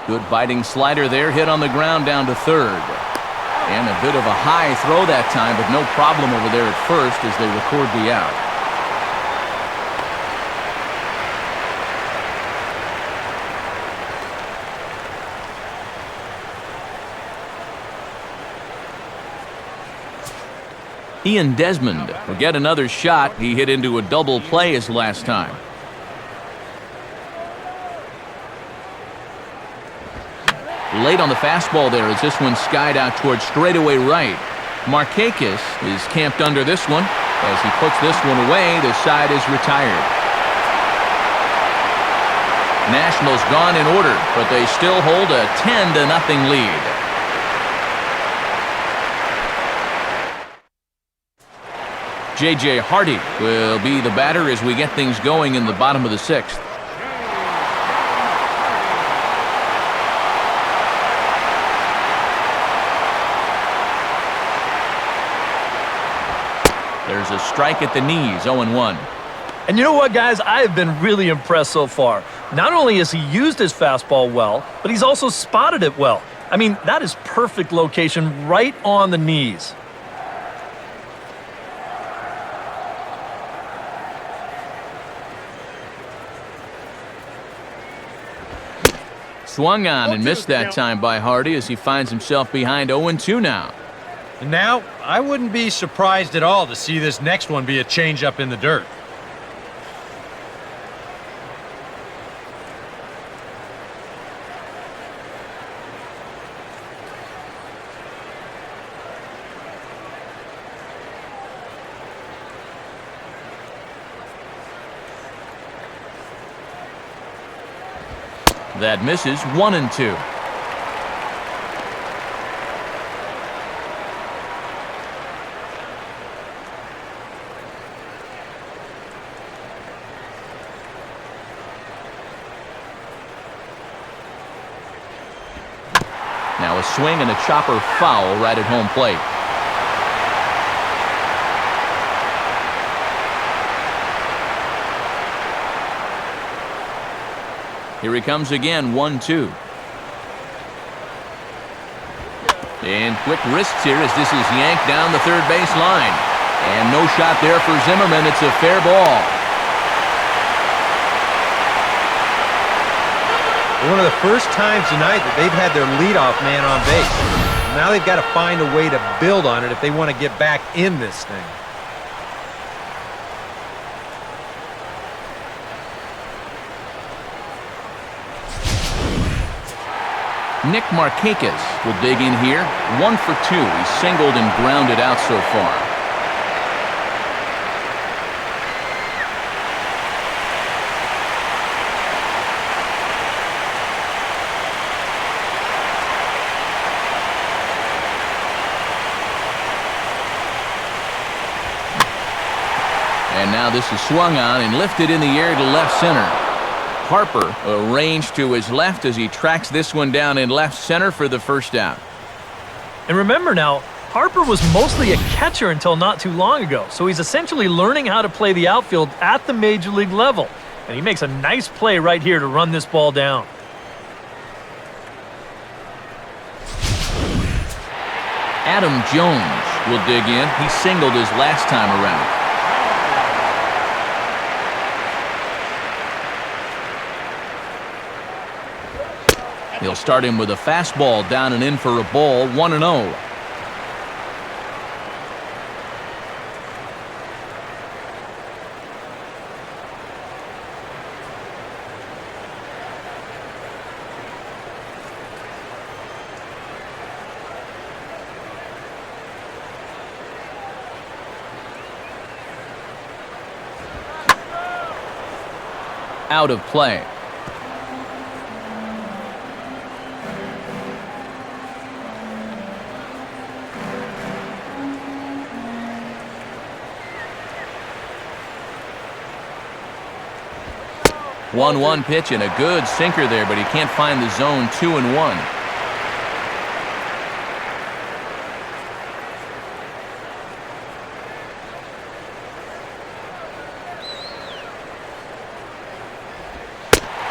Good biting slider there, hit on the ground down to third. And a bit of a high throw that time, but no problem over there at first as they record the out. Ian Desmond will get another shot. He hit into a double play his last time. Late on the fastball there as this one skied out towards straightaway right. Markakis is camped under this one. As he puts this one away, the side is retired. Nationals gone in order, but they still hold a 10-0 lead. J.J. Hardy will be the batter as we get things going in the bottom of the 6th. There's a strike at the knees, 0-1. And you know what, guys? I have been really impressed so far. Not only has he used his fastball well, but he's also spotted it well. I mean, that is perfect location right on the knees. Swung on and missed that time by Hardy as he finds himself behind 0-2 now. And now, I wouldn't be surprised at all to see this next one be a changeup in the dirt. That misses, 1-2. Now a swing and a chopper foul right at home plate. Here he comes again, 1-2. And quick wrists here as this is yanked down the third base line. And no shot there for Zimmerman. It's a fair ball. One of the first times tonight that they've had their leadoff man on base. Now they've got to find a way to build on it if they want to get back in this thing. Nick Markakis will dig in here. 1 for 2. He's singled and grounded out so far. And now this is swung on and lifted in the air to left center. Harper arranged to his left as he tracks this one down in left center for the first out. And remember now, Harper was mostly a catcher until not too long ago, so he's essentially learning how to play the outfield at the major league level. And he makes a nice play right here to run this ball down. Adam Jones will dig in. He singled his last time around. He'll start him with a fastball down and in for a ball, 1-0. Out of play. One pitch and a good sinker there, but he can't find the zone. 2-1.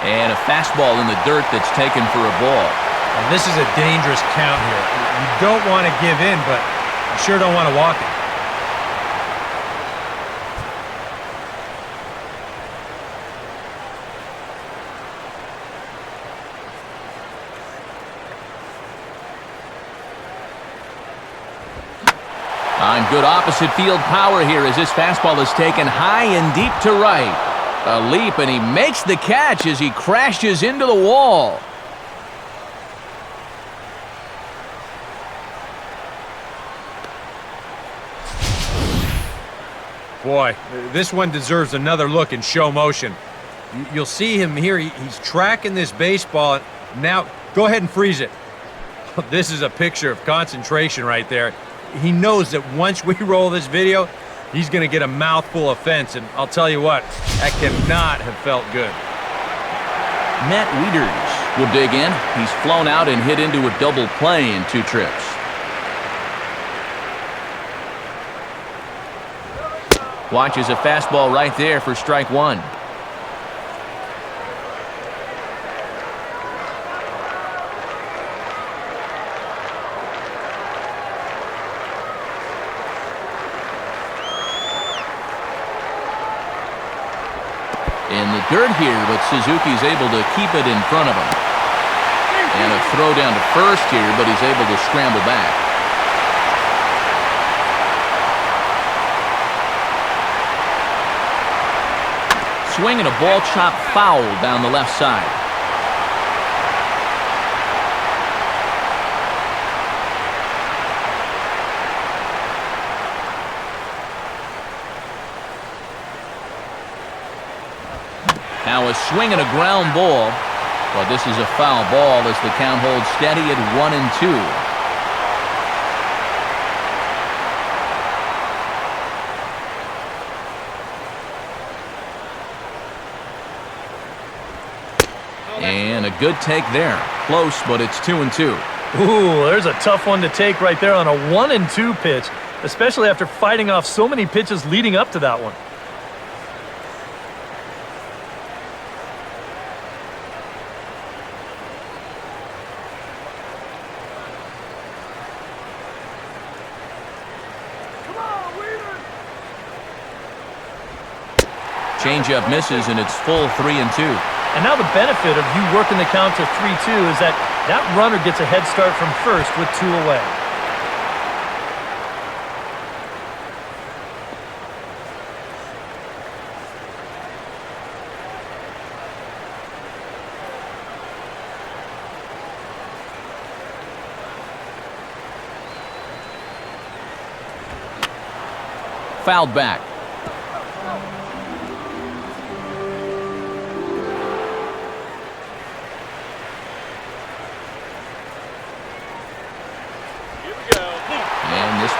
And a fastball in the dirt that's taken for a ball. And this is a dangerous count here. You don't want to give in, but you sure don't want to walk it. On good opposite field power here as this fastball is taken high and deep to right. A leap, and he makes the catch as he crashes into the wall. Boy, this one deserves another look in show motion. You'll see him here. He's tracking this baseball. Now, go ahead and freeze it. This is a picture of concentration right there. He knows that once we roll this video, he's going to get a mouthful of fence, and I'll tell you what, that cannot have felt good. Matt Wieters will dig in. He's flown out and hit into a double play in 2 trips. Watches a fastball right there for strike 1. In the dirt here, but Suzuki's able to keep it in front of him. And a throw down to first here, but he's able to scramble back. Swing and a ball chopped foul down the left side. Now a swing and a ground ball, but this is a foul ball as the count holds steady at 1-2. And a good take there. Close, but it's 2-2. Ooh, there's a tough one to take right there on a 1-2 pitch, especially after fighting off so many pitches leading up to that one. Changeup misses, and it's full 3-2. And now the benefit of you working the count to 3-2 is that runner gets a head start from first with 2 away. Fouled back.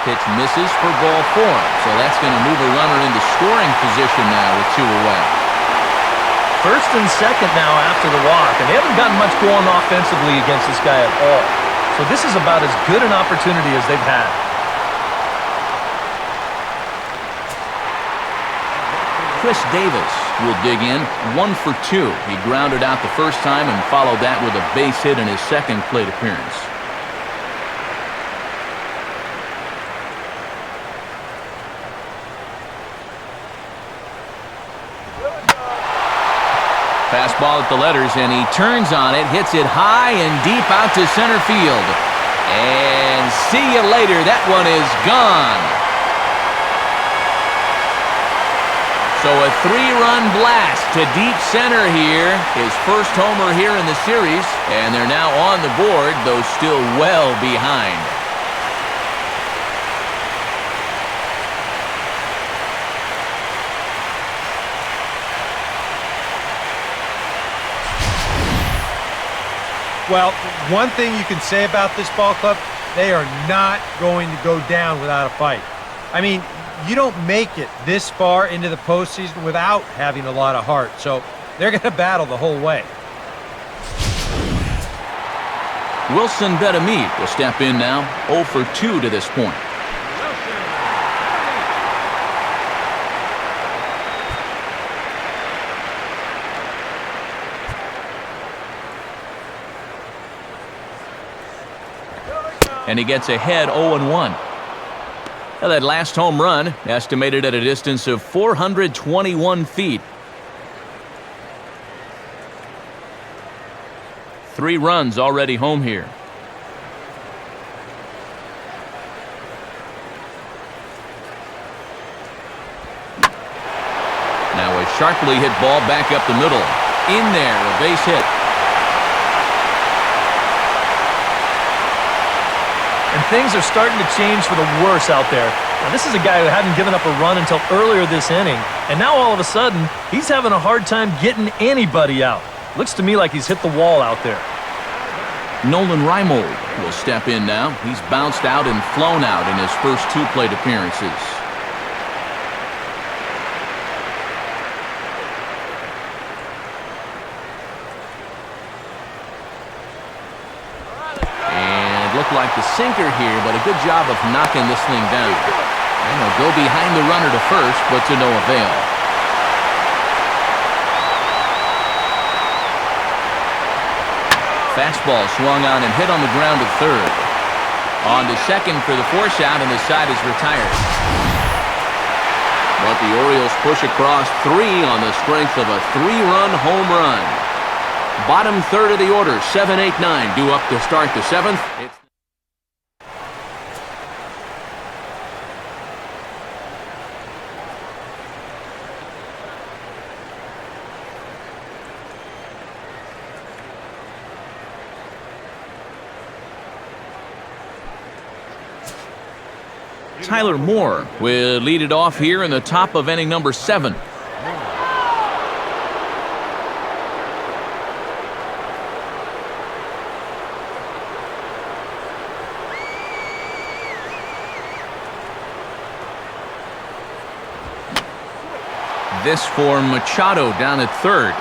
Pitch misses for ball 4, so that's going to move a runner into scoring position now with 2 away. First and second now after the walk, and they haven't gotten much going offensively against this guy at all. So this is about as good an opportunity as they've had. Chris Davis will dig in, 1 for 2. He grounded out the first time and followed that with a base hit in his second plate appearance. Fastball at the letters, and he turns on it, hits it high and deep out to center field. And see you later. That one is gone. So a 3-run blast to deep center here. His first homer here in the series. And they're now on the board, though still well behind. Well, one thing you can say about this ball club, they are not going to go down without a fight. I mean, you don't make it this far into the postseason without having a lot of heart, so they're going to battle the whole way. Wilson Betamit will step in now, 0 for 2 to this point. And he gets ahead 0-1. Now that last home run, estimated at a distance of 421 feet. 3 runs already home here. Now a sharply hit ball back up the middle. In there, a base hit. And things are starting to change for the worse out there. Now, this is a guy who hadn't given up a run until earlier this inning, and now all of a sudden, he's having a hard time getting anybody out. Looks to me like he's hit the wall out there. Nolan Reimold will step in now. He's bounced out and flown out in his first 2 plate appearances. Looked like the sinker here, but a good job of knocking this thing down. And he'll go behind the runner to first, but to no avail. Fastball swung on and hit on the ground at third. On to second for the force out, and the side is retired. But the Orioles push across 3 on the strength of a 3-run home run. Bottom third of the order, 7, 8, 9, due up to start the 7th. Tyler Moore will lead it off here in the top of inning number 7. This for Machado down at third.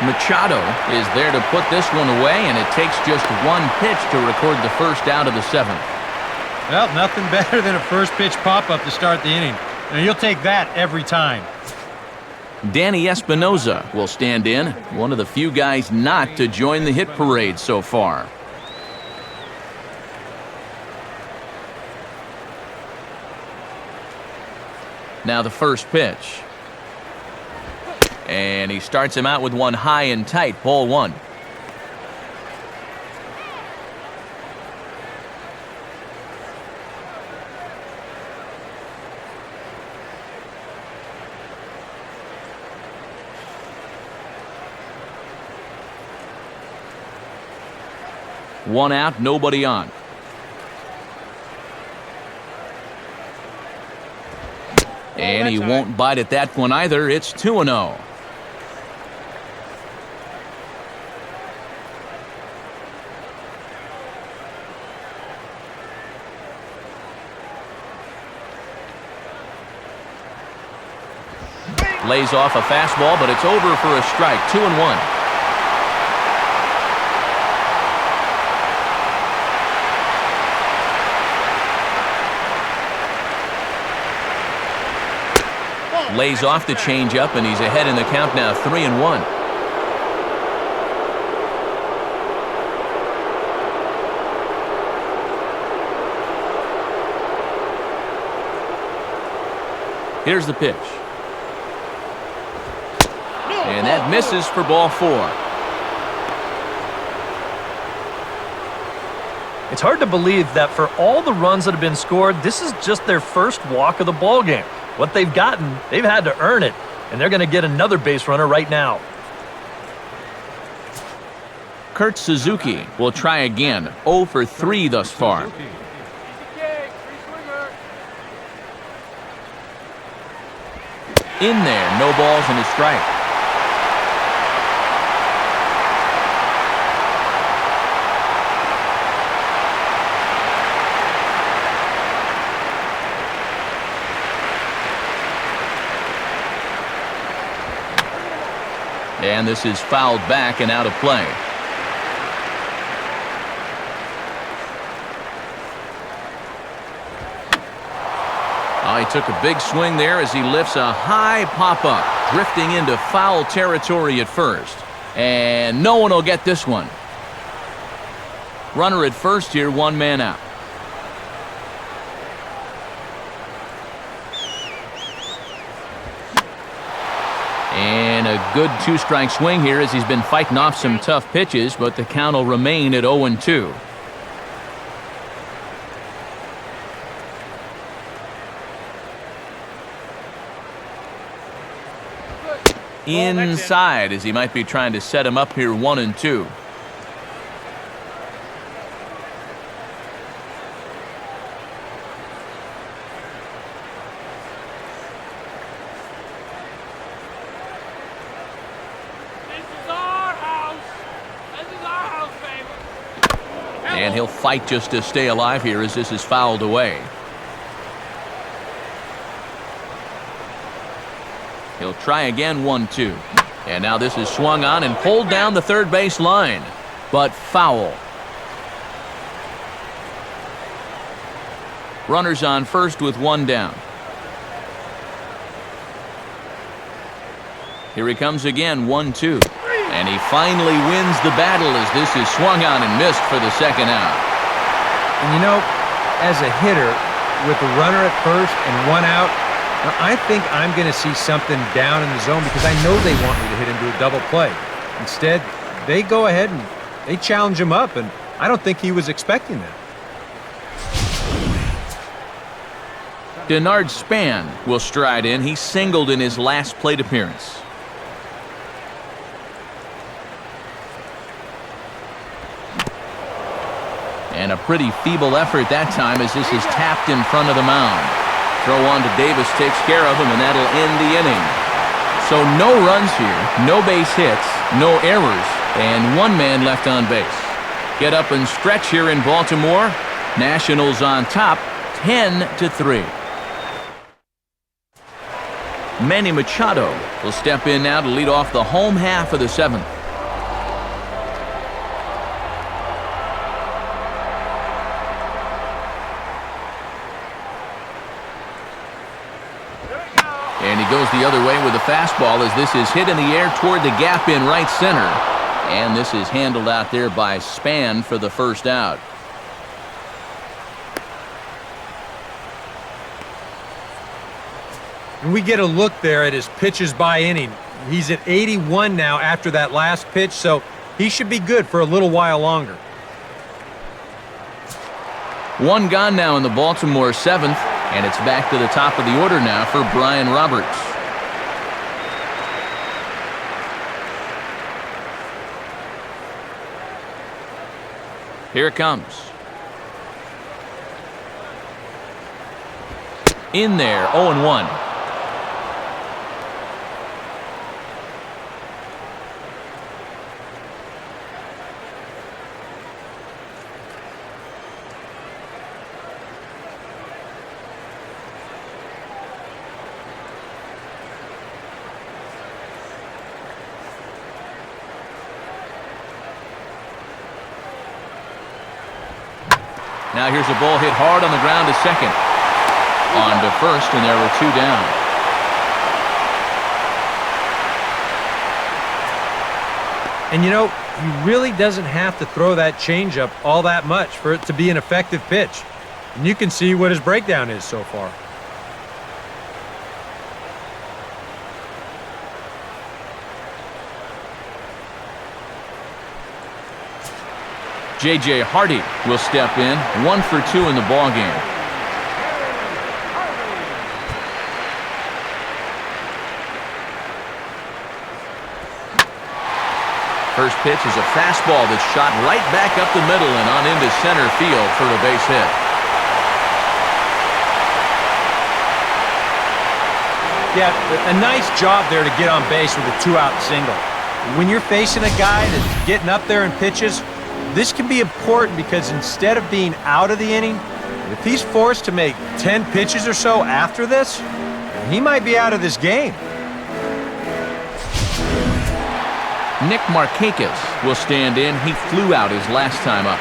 Machado is there to put this one away, and it takes just 1 pitch to record the first out of the 7th. Well, nothing better than a first pitch pop-up to start the inning. And you'll take that every time. Danny Espinoza will stand in, one of the few guys not to join the hit parade so far. Now the first pitch. And he starts him out with one high and tight, ball 1. One out, nobody on. And he won't bite at that one either. It's 2-0. Lays off a fastball, but it's over for a strike. 2-1. Lays off the changeup, and he's ahead in the count now, 3-1. Here's the pitch. And that misses for ball 4. It's hard to believe that for all the runs that have been scored, this is just their first walk of the ball game. What they've gotten, they've had to earn it, and they're going to get another base runner right now. Kurt Suzuki will try again. 0 for 3 thus far. In there, no balls and a strike. And this is fouled back and out of play. He took a big swing there as he lifts a high pop-up, drifting into foul territory at first. And no one will get this one. Runner at first here, 1 man out. And a good 2-strike swing here as he's been fighting off some tough pitches, but the count will remain at 0-2. Inside as he might be trying to set him up here 1-2. And he'll fight just to stay alive here as this is fouled away. He'll try again, 1-2. And now this is swung on and pulled down the third base line. But foul. Runners on first with 1 down. Here he comes again, 1-2. And he finally wins the battle as this is swung on and missed for the second out. And you know, as a hitter, with a runner at first and 1 out, I think I'm going to see something down in the zone because I know they want me to hit into a double play. Instead, they go ahead and they challenge him up, and I don't think he was expecting that. Denard Span will stride in. He singled in his last plate appearance. And a pretty feeble effort that time as this is tapped in front of the mound. Throw on to Davis takes care of him, and that'll end the inning. So no runs here, no base hits, no errors, and 1 man left on base. Get up and stretch here in Baltimore. Nationals on top, 10-3. Manny Machado will step in now to lead off the home half of the 7th. And he goes the other way with a fastball as this is hit in the air toward the gap in right center. And this is handled out there by Span for the first out. And we get a look there at his pitches by inning. He's at 81 now after that last pitch, so he should be good for a little while longer. 1 gone now in the Baltimore 7th. And it's back to the top of the order now for Brian Roberts. Here it comes. In there, 0-1. Now here's a ball hit hard on the ground to second. On to first, and there were 2 down. And you know, he really doesn't have to throw that changeup all that much for it to be an effective pitch. And you can see what his breakdown is so far. J.J. Hardy will step in, 1 for 2 in the ballgame. First pitch is a fastball that's shot right back up the middle and on into center field for a base hit. Yeah, a nice job there to get on base with a 2-out single. When you're facing a guy that's getting up there in pitches, this can be important because instead of being out of the inning, if he's forced to make 10 pitches or so after this, he might be out of this game. Nick Markakis will stand in. He flew out his last time up.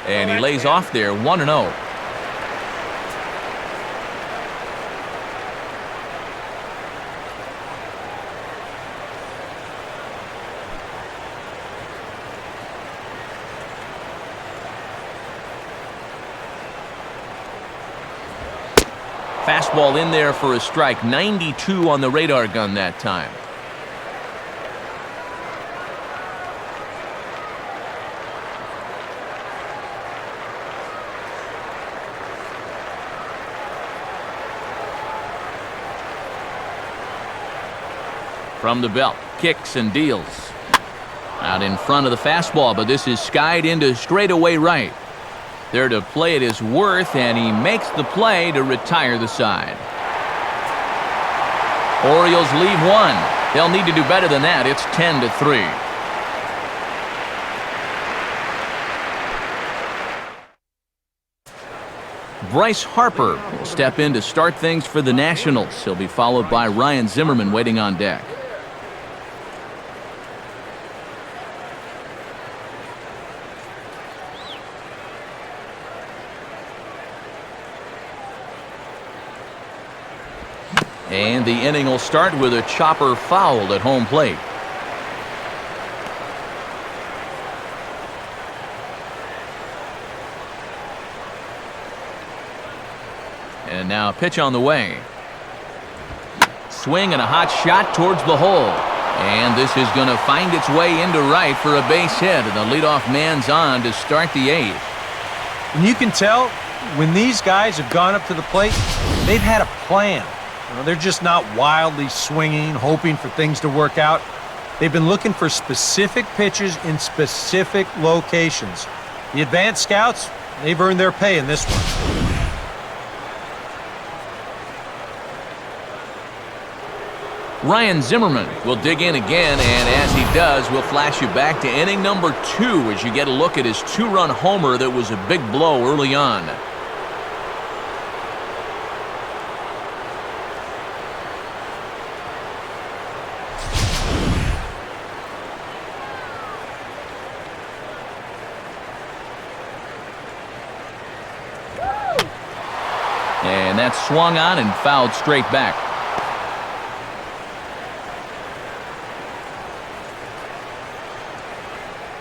And he lays off there, 1-0. Fastball in there for a strike. 92 on the radar gun that time. From the belt, kicks and deals. Out in front of the fastball, but this is skied into straightaway right. There to play it is Worth, and he makes the play to retire the side. Orioles leave 1. They'll need to do better than that. It's 10-3. Bryce Harper will step in to start things for the Nationals. He'll be followed by Ryan Zimmerman waiting on deck. And the inning will start with a chopper fouled at home plate. And now a pitch on the way. Swing and a hot shot towards the hole. And this is going to find its way into right for a base hit. And the leadoff man's on to start the 8th. And you can tell when these guys have gone up to the plate, they've had a plan. They're just not wildly swinging, hoping for things to work out. They've been looking for specific pitches in specific locations. The advanced scouts, they've earned their pay in this one. Ryan Zimmerman will dig in again, and as he does, we'll flash you back to inning number 2 as you get a look at his 2-run homer that was a big blow early on. And that's swung on and fouled straight back.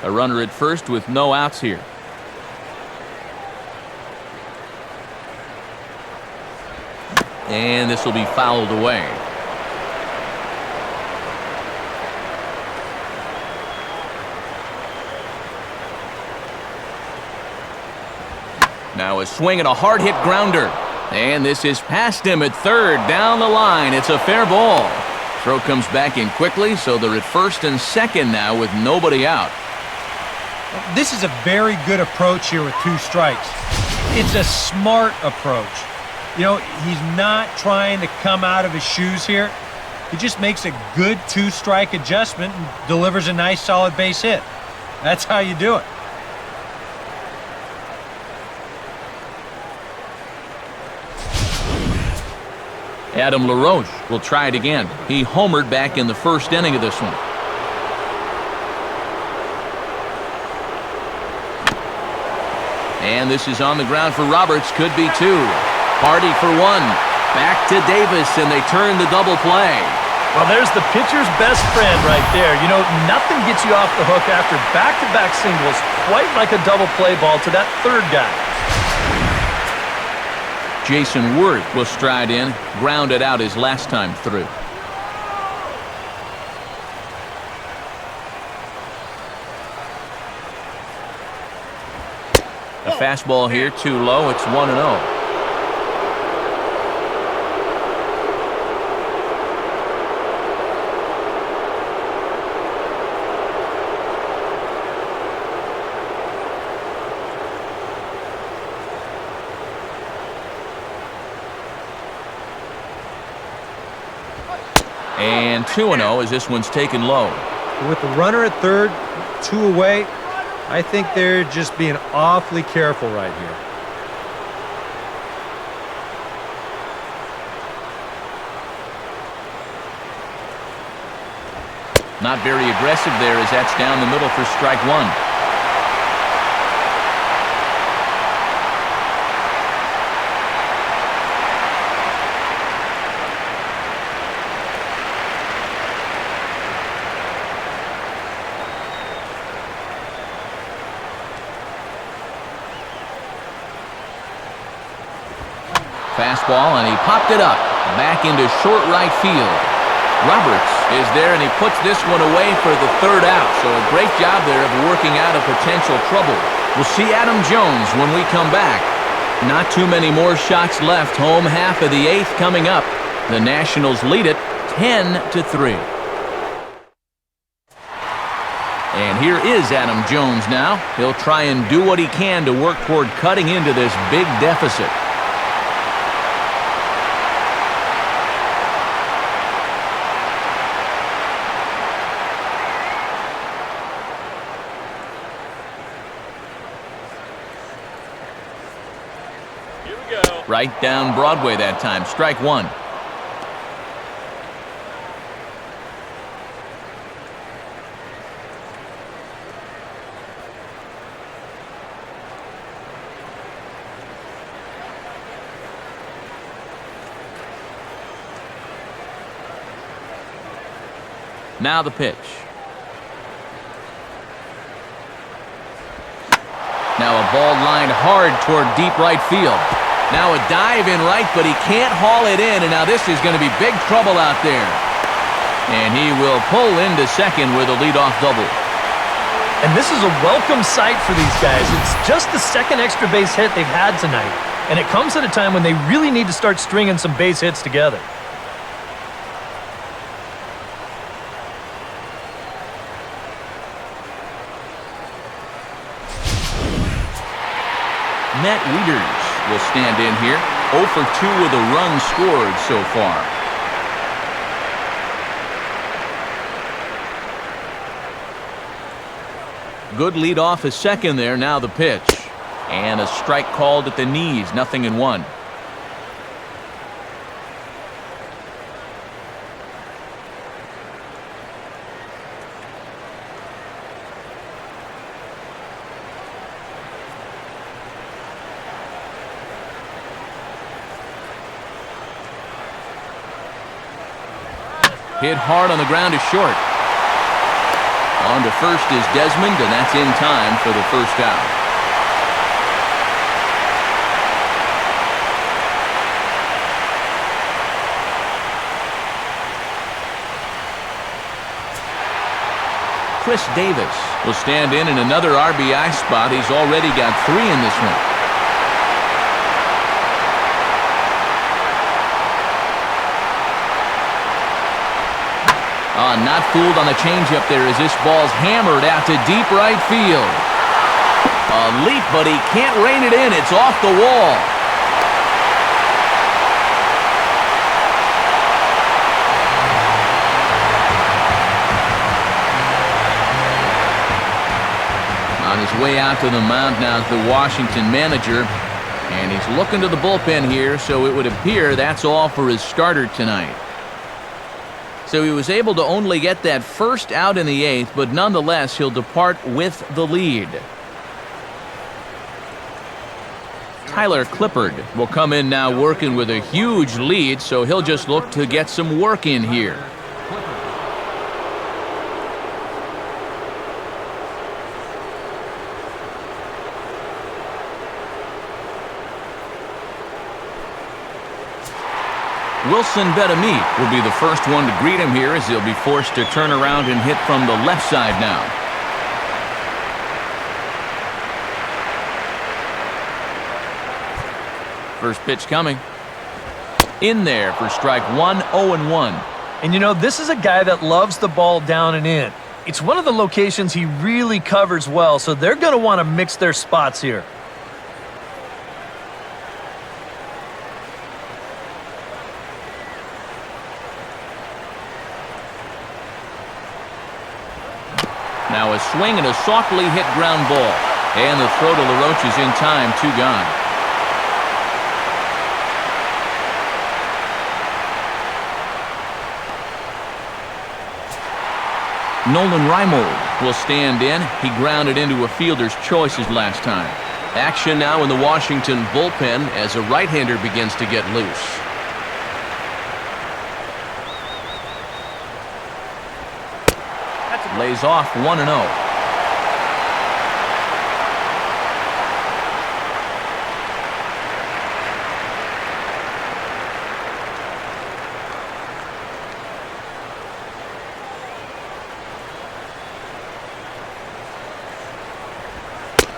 A runner at first with no outs here. And this will be fouled away. Now a swing and a hard hit grounder. And this is past him at third, down the line. It's a fair ball. Throw comes back in quickly, so they're at first and second now with nobody out. This is a very good approach here with 2 strikes. It's a smart approach. You know, he's not trying to come out of his shoes here. He just makes a good 2-strike adjustment and delivers a nice solid base hit. That's how you do it. Adam LaRoche will try it again. He homered back in the first inning of this one. And this is on the ground for Roberts. Could be 2. Hardy for 1. Back to Davis, and they turn the double play. Well, there's the pitcher's best friend right there. You know, nothing gets you off the hook after back-to-back singles, quite like a double play ball to that third guy. Jason Worth will stride in, grounded out his last time through. A fastball here too low. It's 1-0. And 2-0 as this one's taken low. With the runner at third, 2 away, I think they're just being awfully careful right here. Not very aggressive there as that's down the middle for strike one. Fastball, and he popped it up. Back into short right field. Roberts is there, and he puts this one away for the third out. So a great job there of working out of potential trouble. We'll see Adam Jones when we come back. Not too many more shots left. Home half of the eighth coming up. The Nationals lead it 10-3. And here is Adam Jones now. He'll try and do what he can to work toward cutting into this big deficit. Right down Broadway that time. Strike one. Now the pitch. Now a ball lined hard toward deep right field. Now a dive in right, but he can't haul it in, and now this is going to be big trouble out there. And he will pull into second with a leadoff double. And this is a welcome sight for these guys. It's just the second extra base hit they've had tonight, and it comes at a time when they really need to start stringing some base hits together. Matt Wieters will stand in here. 0 for 2 with a run scored so far. Good lead off a second there. Now the pitch. And a strike called at the knees. 0-1. Hit hard on the ground is short. On to first is Desmond, and that's in time for the first out. Chris Davis will stand in another RBI spot. He's already got 3 in this one. Not fooled on the changeup there as this ball's hammered out to deep right field. A leap, but he can't rein it in. It's off the wall. On his way out to the mound now is the Washington manager, and he's looking to the bullpen here, so it would appear that's all for his starter tonight. So he was able to only get that first out in the 8th, but nonetheless, he'll depart with the lead. Tyler Clippard will come in now working with a huge lead, so he'll just look to get some work in here. Wilson Betemit will be the first one to greet him here as he'll be forced to turn around and hit from the left side now. First pitch coming. In there for strike one, 0-1. And you know, this is a guy that loves the ball down and in. It's one of the locations he really covers well, so they're going to want to mix their spots here. Now a swing and a softly hit ground ball. And the throw to LaRoche is in time, 2 gone. Nolan Reimold will stand in. He grounded into a fielder's choice his last time. Action now in the Washington bullpen as a right-hander begins to get loose. Lays off 1-0.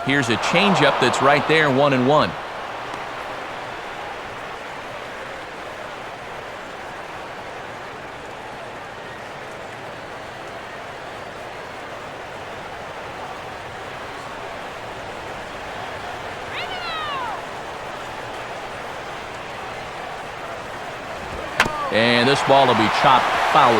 Here's a changeup that's right there, 1-1. And this ball will be chopped foul.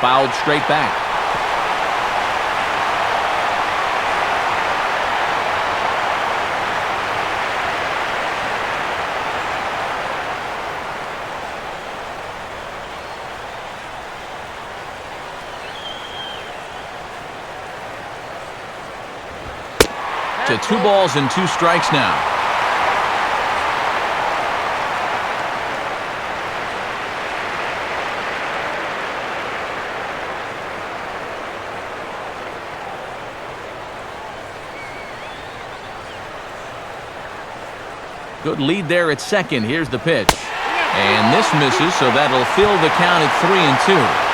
Fouled straight back. To 2 balls and 2 strikes now. Good lead there at second. Here's the pitch. And this misses, so that'll fill the count at 3-2.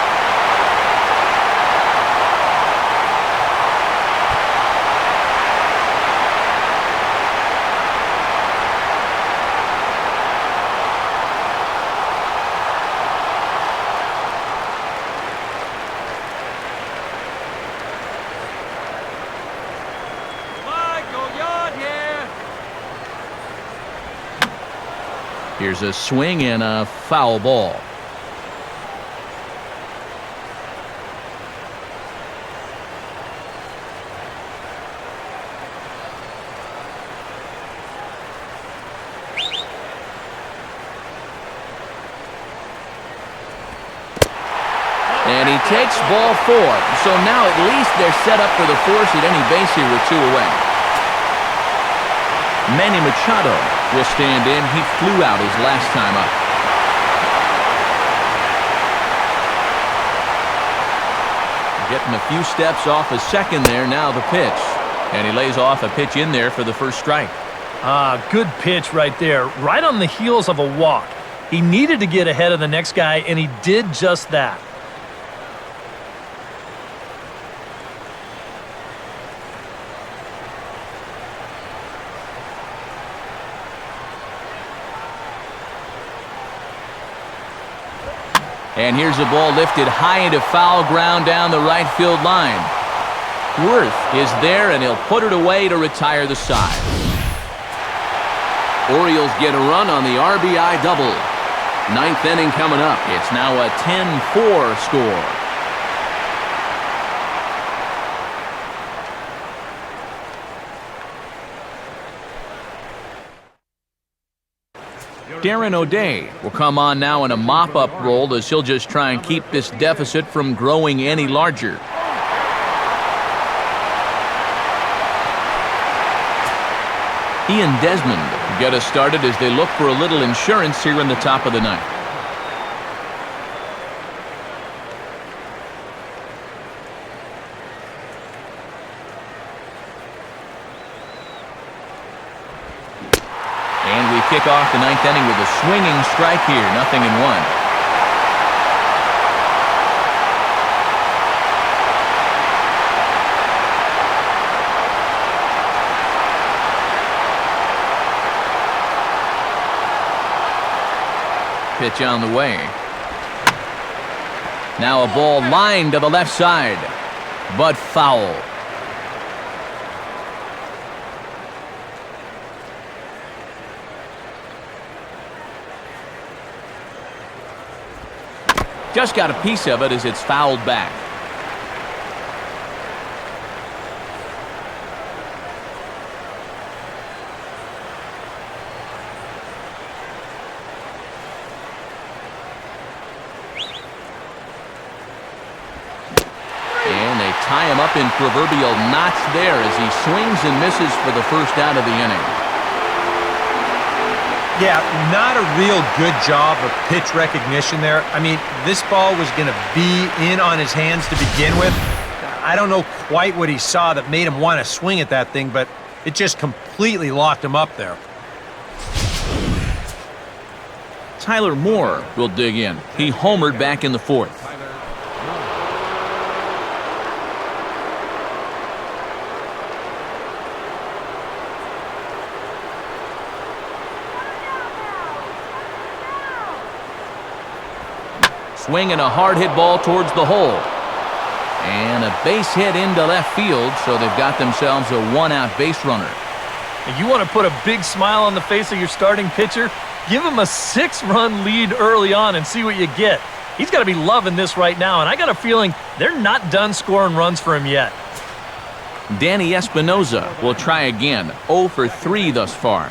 Here's a swing and a foul ball. And he takes ball 4. So now at least they're set up for the force at any base here with 2 away. Manny Machado will stand in. He flew out his last time up. Getting a few steps off a second there. Now the pitch. And he lays off a pitch in there for the first strike. Good pitch right there. Right on the heels of a walk. He needed to get ahead of the next guy, and he did just that. And here's a ball lifted high into foul ground down the right field line. Worth is there, and he'll put it away to retire the side. Orioles get a run on the RBI double. 9th inning coming up. It's now a 10-4 score. Darren O'Day will come on now in a mop-up role as he'll just try and keep this deficit from growing any larger. Ian Desmond will get us started as they look for a little insurance here in the top of the ninth. And we kick off the ninth inning with a swinging strike here, 0-1. Pitch on the way. Now a ball lined to the left side, but foul. Just got a piece of it as it's fouled back. Tie him up in proverbial knots there as he swings and misses for the first out of the inning. Yeah, not a real good job of pitch recognition there. I mean, this ball was going to be in on his hands to begin with. I don't know quite what he saw that made him want to swing at that thing, but it just completely locked him up there. Tyler Moore will dig in. He homered back in the fourth. Swinging a hard hit ball towards the hole. And a base hit into left field, so they've got themselves a one-out base runner. And you want to put a big smile on the face of your starting pitcher? Give him a 6-run lead early on and see what you get. He's got to be loving this right now, and I got a feeling they're not done scoring runs for him yet. Danny Espinosa will try again. 0 for 3 thus far.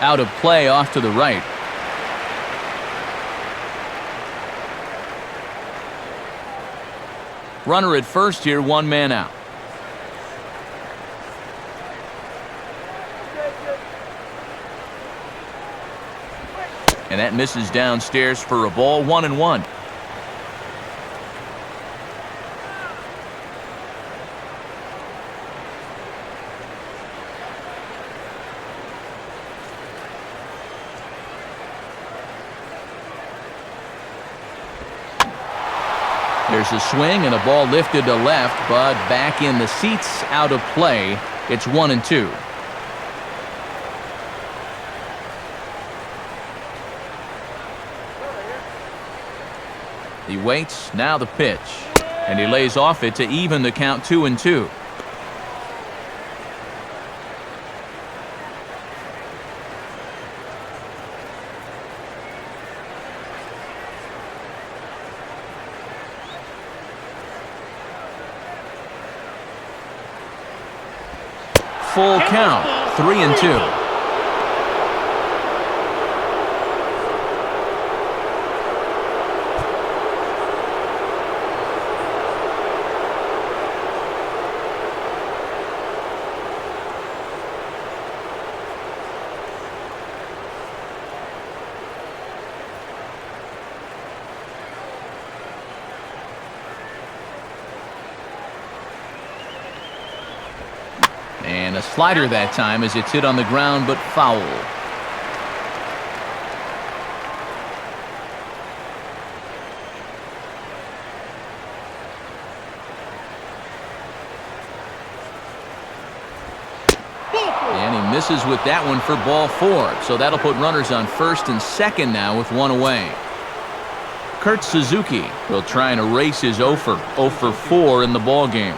Out of play off to the right. Runner at first here, one man out. And that misses downstairs for a ball, 1-1. There's a swing and a ball lifted to left, but back in the seats, out of play. It's 1-2. He waits, now the pitch, and he lays off it to even the count 2-2. Full count, 3-2. And a slider that time as it's hit on the ground, but foul. And he misses with that one for ball 4. So that'll put runners on first and second now with one away. Kurt Suzuki will try and erase his 0 for 4 in the ball game.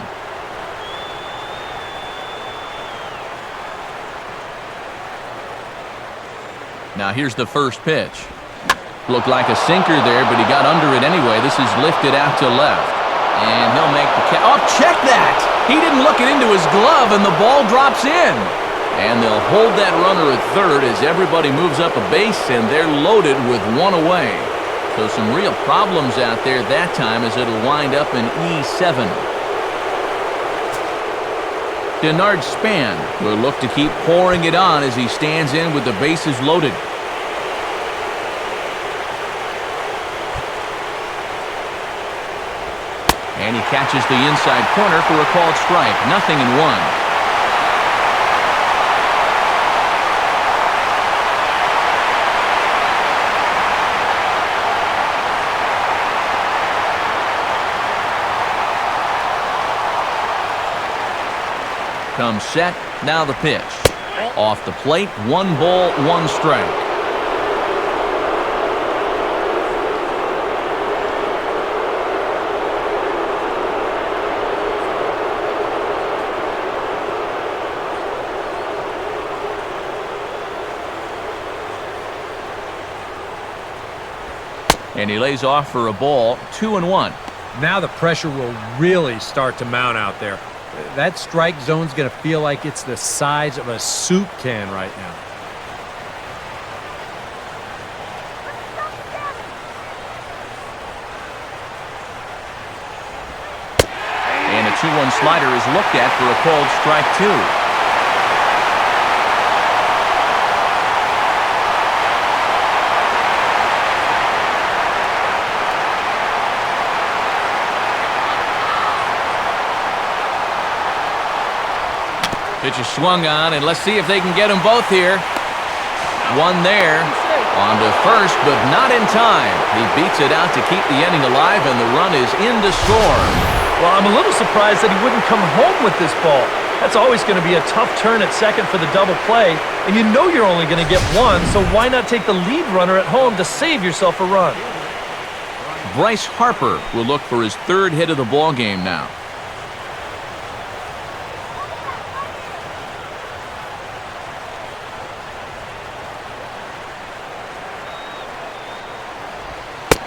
Now here's the first pitch. Looked like a sinker there, but he got under it anyway. This is lifted out to left. And he'll make the catch. Oh, check that! He didn't look it into his glove, and the ball drops in. And they'll hold that runner at third as everybody moves up a base, and they're loaded with one away. So some real problems out there that time as it'll wind up in E7. Denard Span will look to keep pouring it on as he stands in with the bases loaded. And he catches the inside corner for a called strike. 0-1. Comes set. Now the pitch. Off the plate. 1 ball, 1 strike. And he lays off for a ball. 2-1. Now the pressure will really start to mount out there. That strike zone's going to feel like it's the size of a soup can right now. And a 2-1 slider is looked at for a called strike 2. Pitch is swung on, and let's see if they can get them both here. One there. On to first, but not in time. He beats it out to keep the inning alive, and the run is in to score. Well, I'm a little surprised that he wouldn't come home with this ball. That's always going to be a tough turn at second for the double play, and you know you're only going to get one, so why not take the lead runner at home to save yourself a run? Bryce Harper will look for his 3rd hit of the ball game now.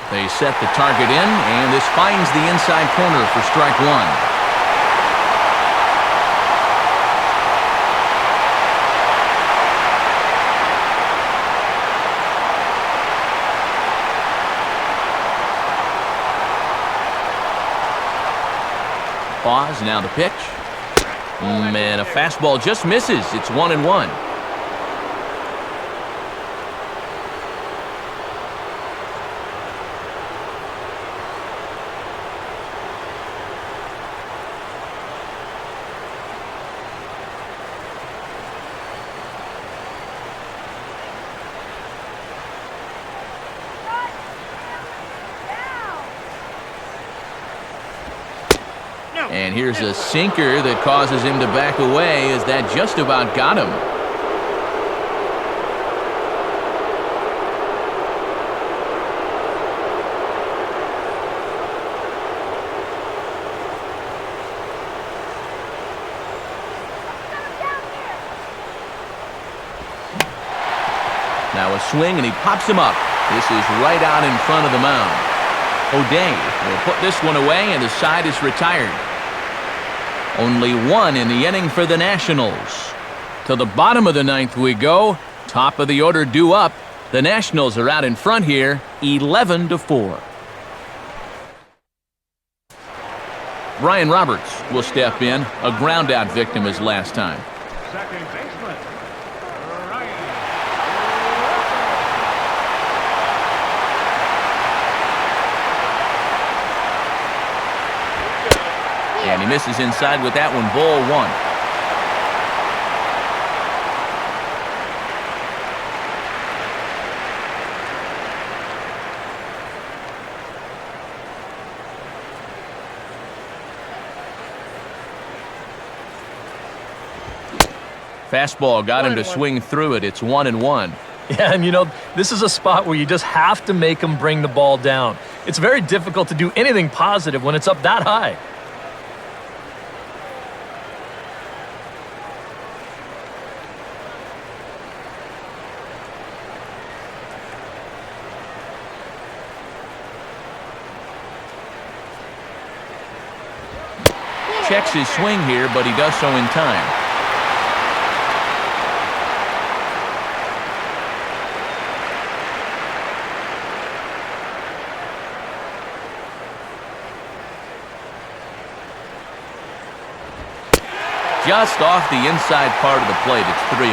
They set the target in, and this finds the inside corner for strike 1. Pause, now the pitch. And a fastball just misses. It's 1-1. And here's a sinker that causes him to back away as that just about got him. Now a swing, and he pops him up. This is right out in front of the mound. O'Day will put this one away, and the side is retired. Only 1 in the inning for the Nationals. To the bottom of the 9th we go. Top of the order due up. The Nationals are out in front here, 11-4. Brian Roberts will step in, a ground-out victim as last time. Second baseman, Ryan. And he misses inside with that one, ball 1. Fastball got him to swing through it. It's 1-1. Yeah, and you know, this is a spot where you just have to make them bring the ball down. It's very difficult to do anything positive when it's up that high. Checks his swing here, but he does so in time. Just off the inside part of the plate, it's 3-1.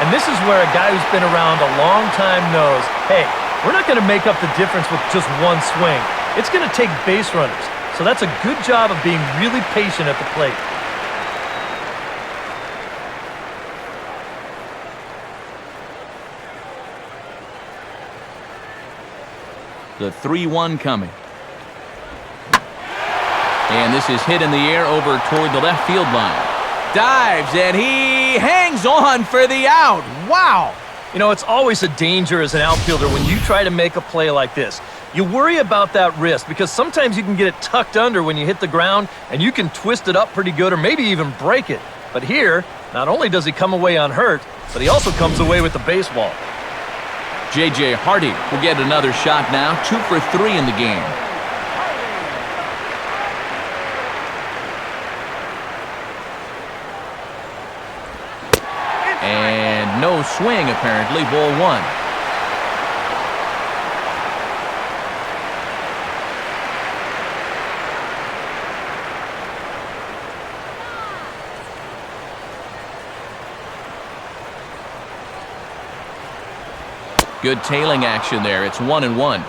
And this is where a guy who's been around a long time knows, hey, we're not going to make up the difference with just one swing. It's going to take base runners. So that's a good job of being really patient at the plate. The 3-1 coming. And this is hit in the air over toward the left field line. Dives, and he hangs on for the out. Wow! You know, it's always a danger as an outfielder when you try to make a play like this. You worry about that wrist because sometimes you can get it tucked under when you hit the ground, and you can twist it up pretty good or maybe even break it. But here, not only does he come away unhurt, but he also comes away with the baseball. J.J. Hardy will get another shot now, 2 for 3 in the game. And no swing, apparently, ball 1. Good tailing action there. It's 1-1.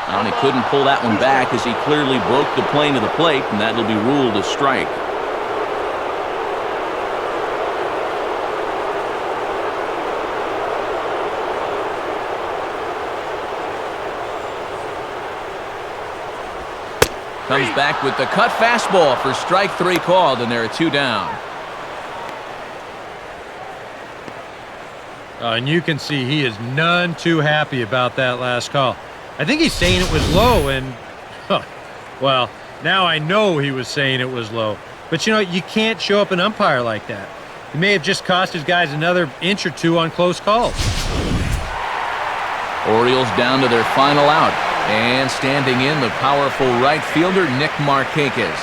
And he couldn't pull that one back as he clearly broke the plane of the plate, and that'll be ruled a strike. Comes back with the cut fastball for strike 3 called, and there are 2 down. And you can see he is none too happy about that last call. I think he's saying it was low, and, well, now I know he was saying it was low. But, you know, you can't show up an umpire like that. He may have just cost his guys another inch or 2 on close calls. Orioles down to their final out. And standing in, the powerful right fielder, Nick Markakis.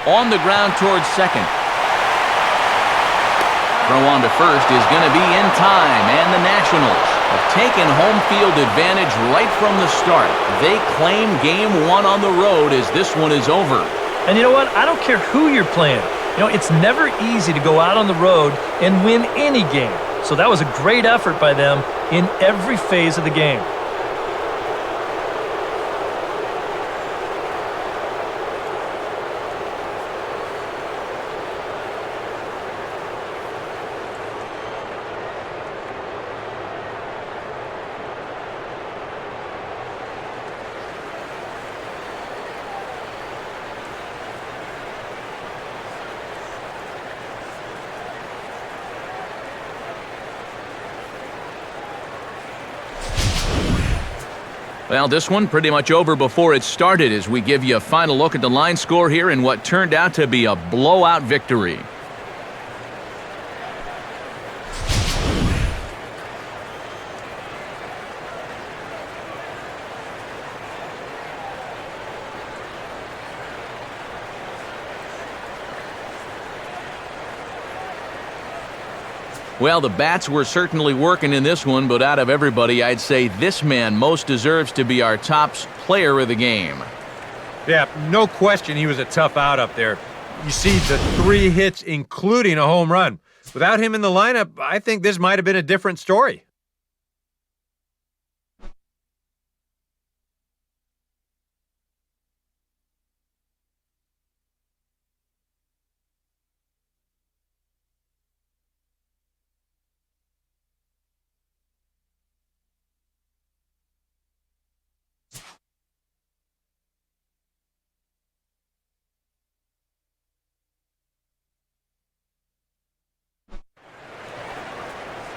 On the ground towards second. Throw on to first is going to be in time, and the Nationals have taken home field advantage right from the start. They claim game 1 on the road as this one is over. And you know what? I don't care who you're playing. You know, it's never easy to go out on the road and win any game. So that was a great effort by them in every phase of the game. Well, this one pretty much over before it started as we give you a final look at the line score here in what turned out to be a blowout victory. Well, the bats were certainly working in this one, but out of everybody, I'd say this man most deserves to be our top player of the game. Yeah, no question he was a tough out up there. You see the 3 hits, including a home run. Without him in the lineup, I think this might have been a different story.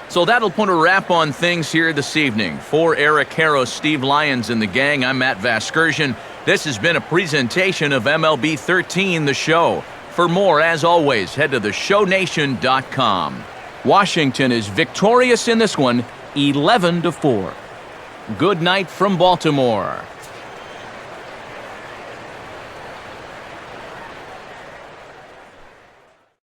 So that'll put a wrap on things here this evening. For Eric Harrow, Steve Lyons, and the gang, I'm Matt Vasgersian. This has been a presentation of MLB 13, The Show. For more, as always, head to theshownation.com. Washington is victorious in this one, 11-4. Good night from Baltimore.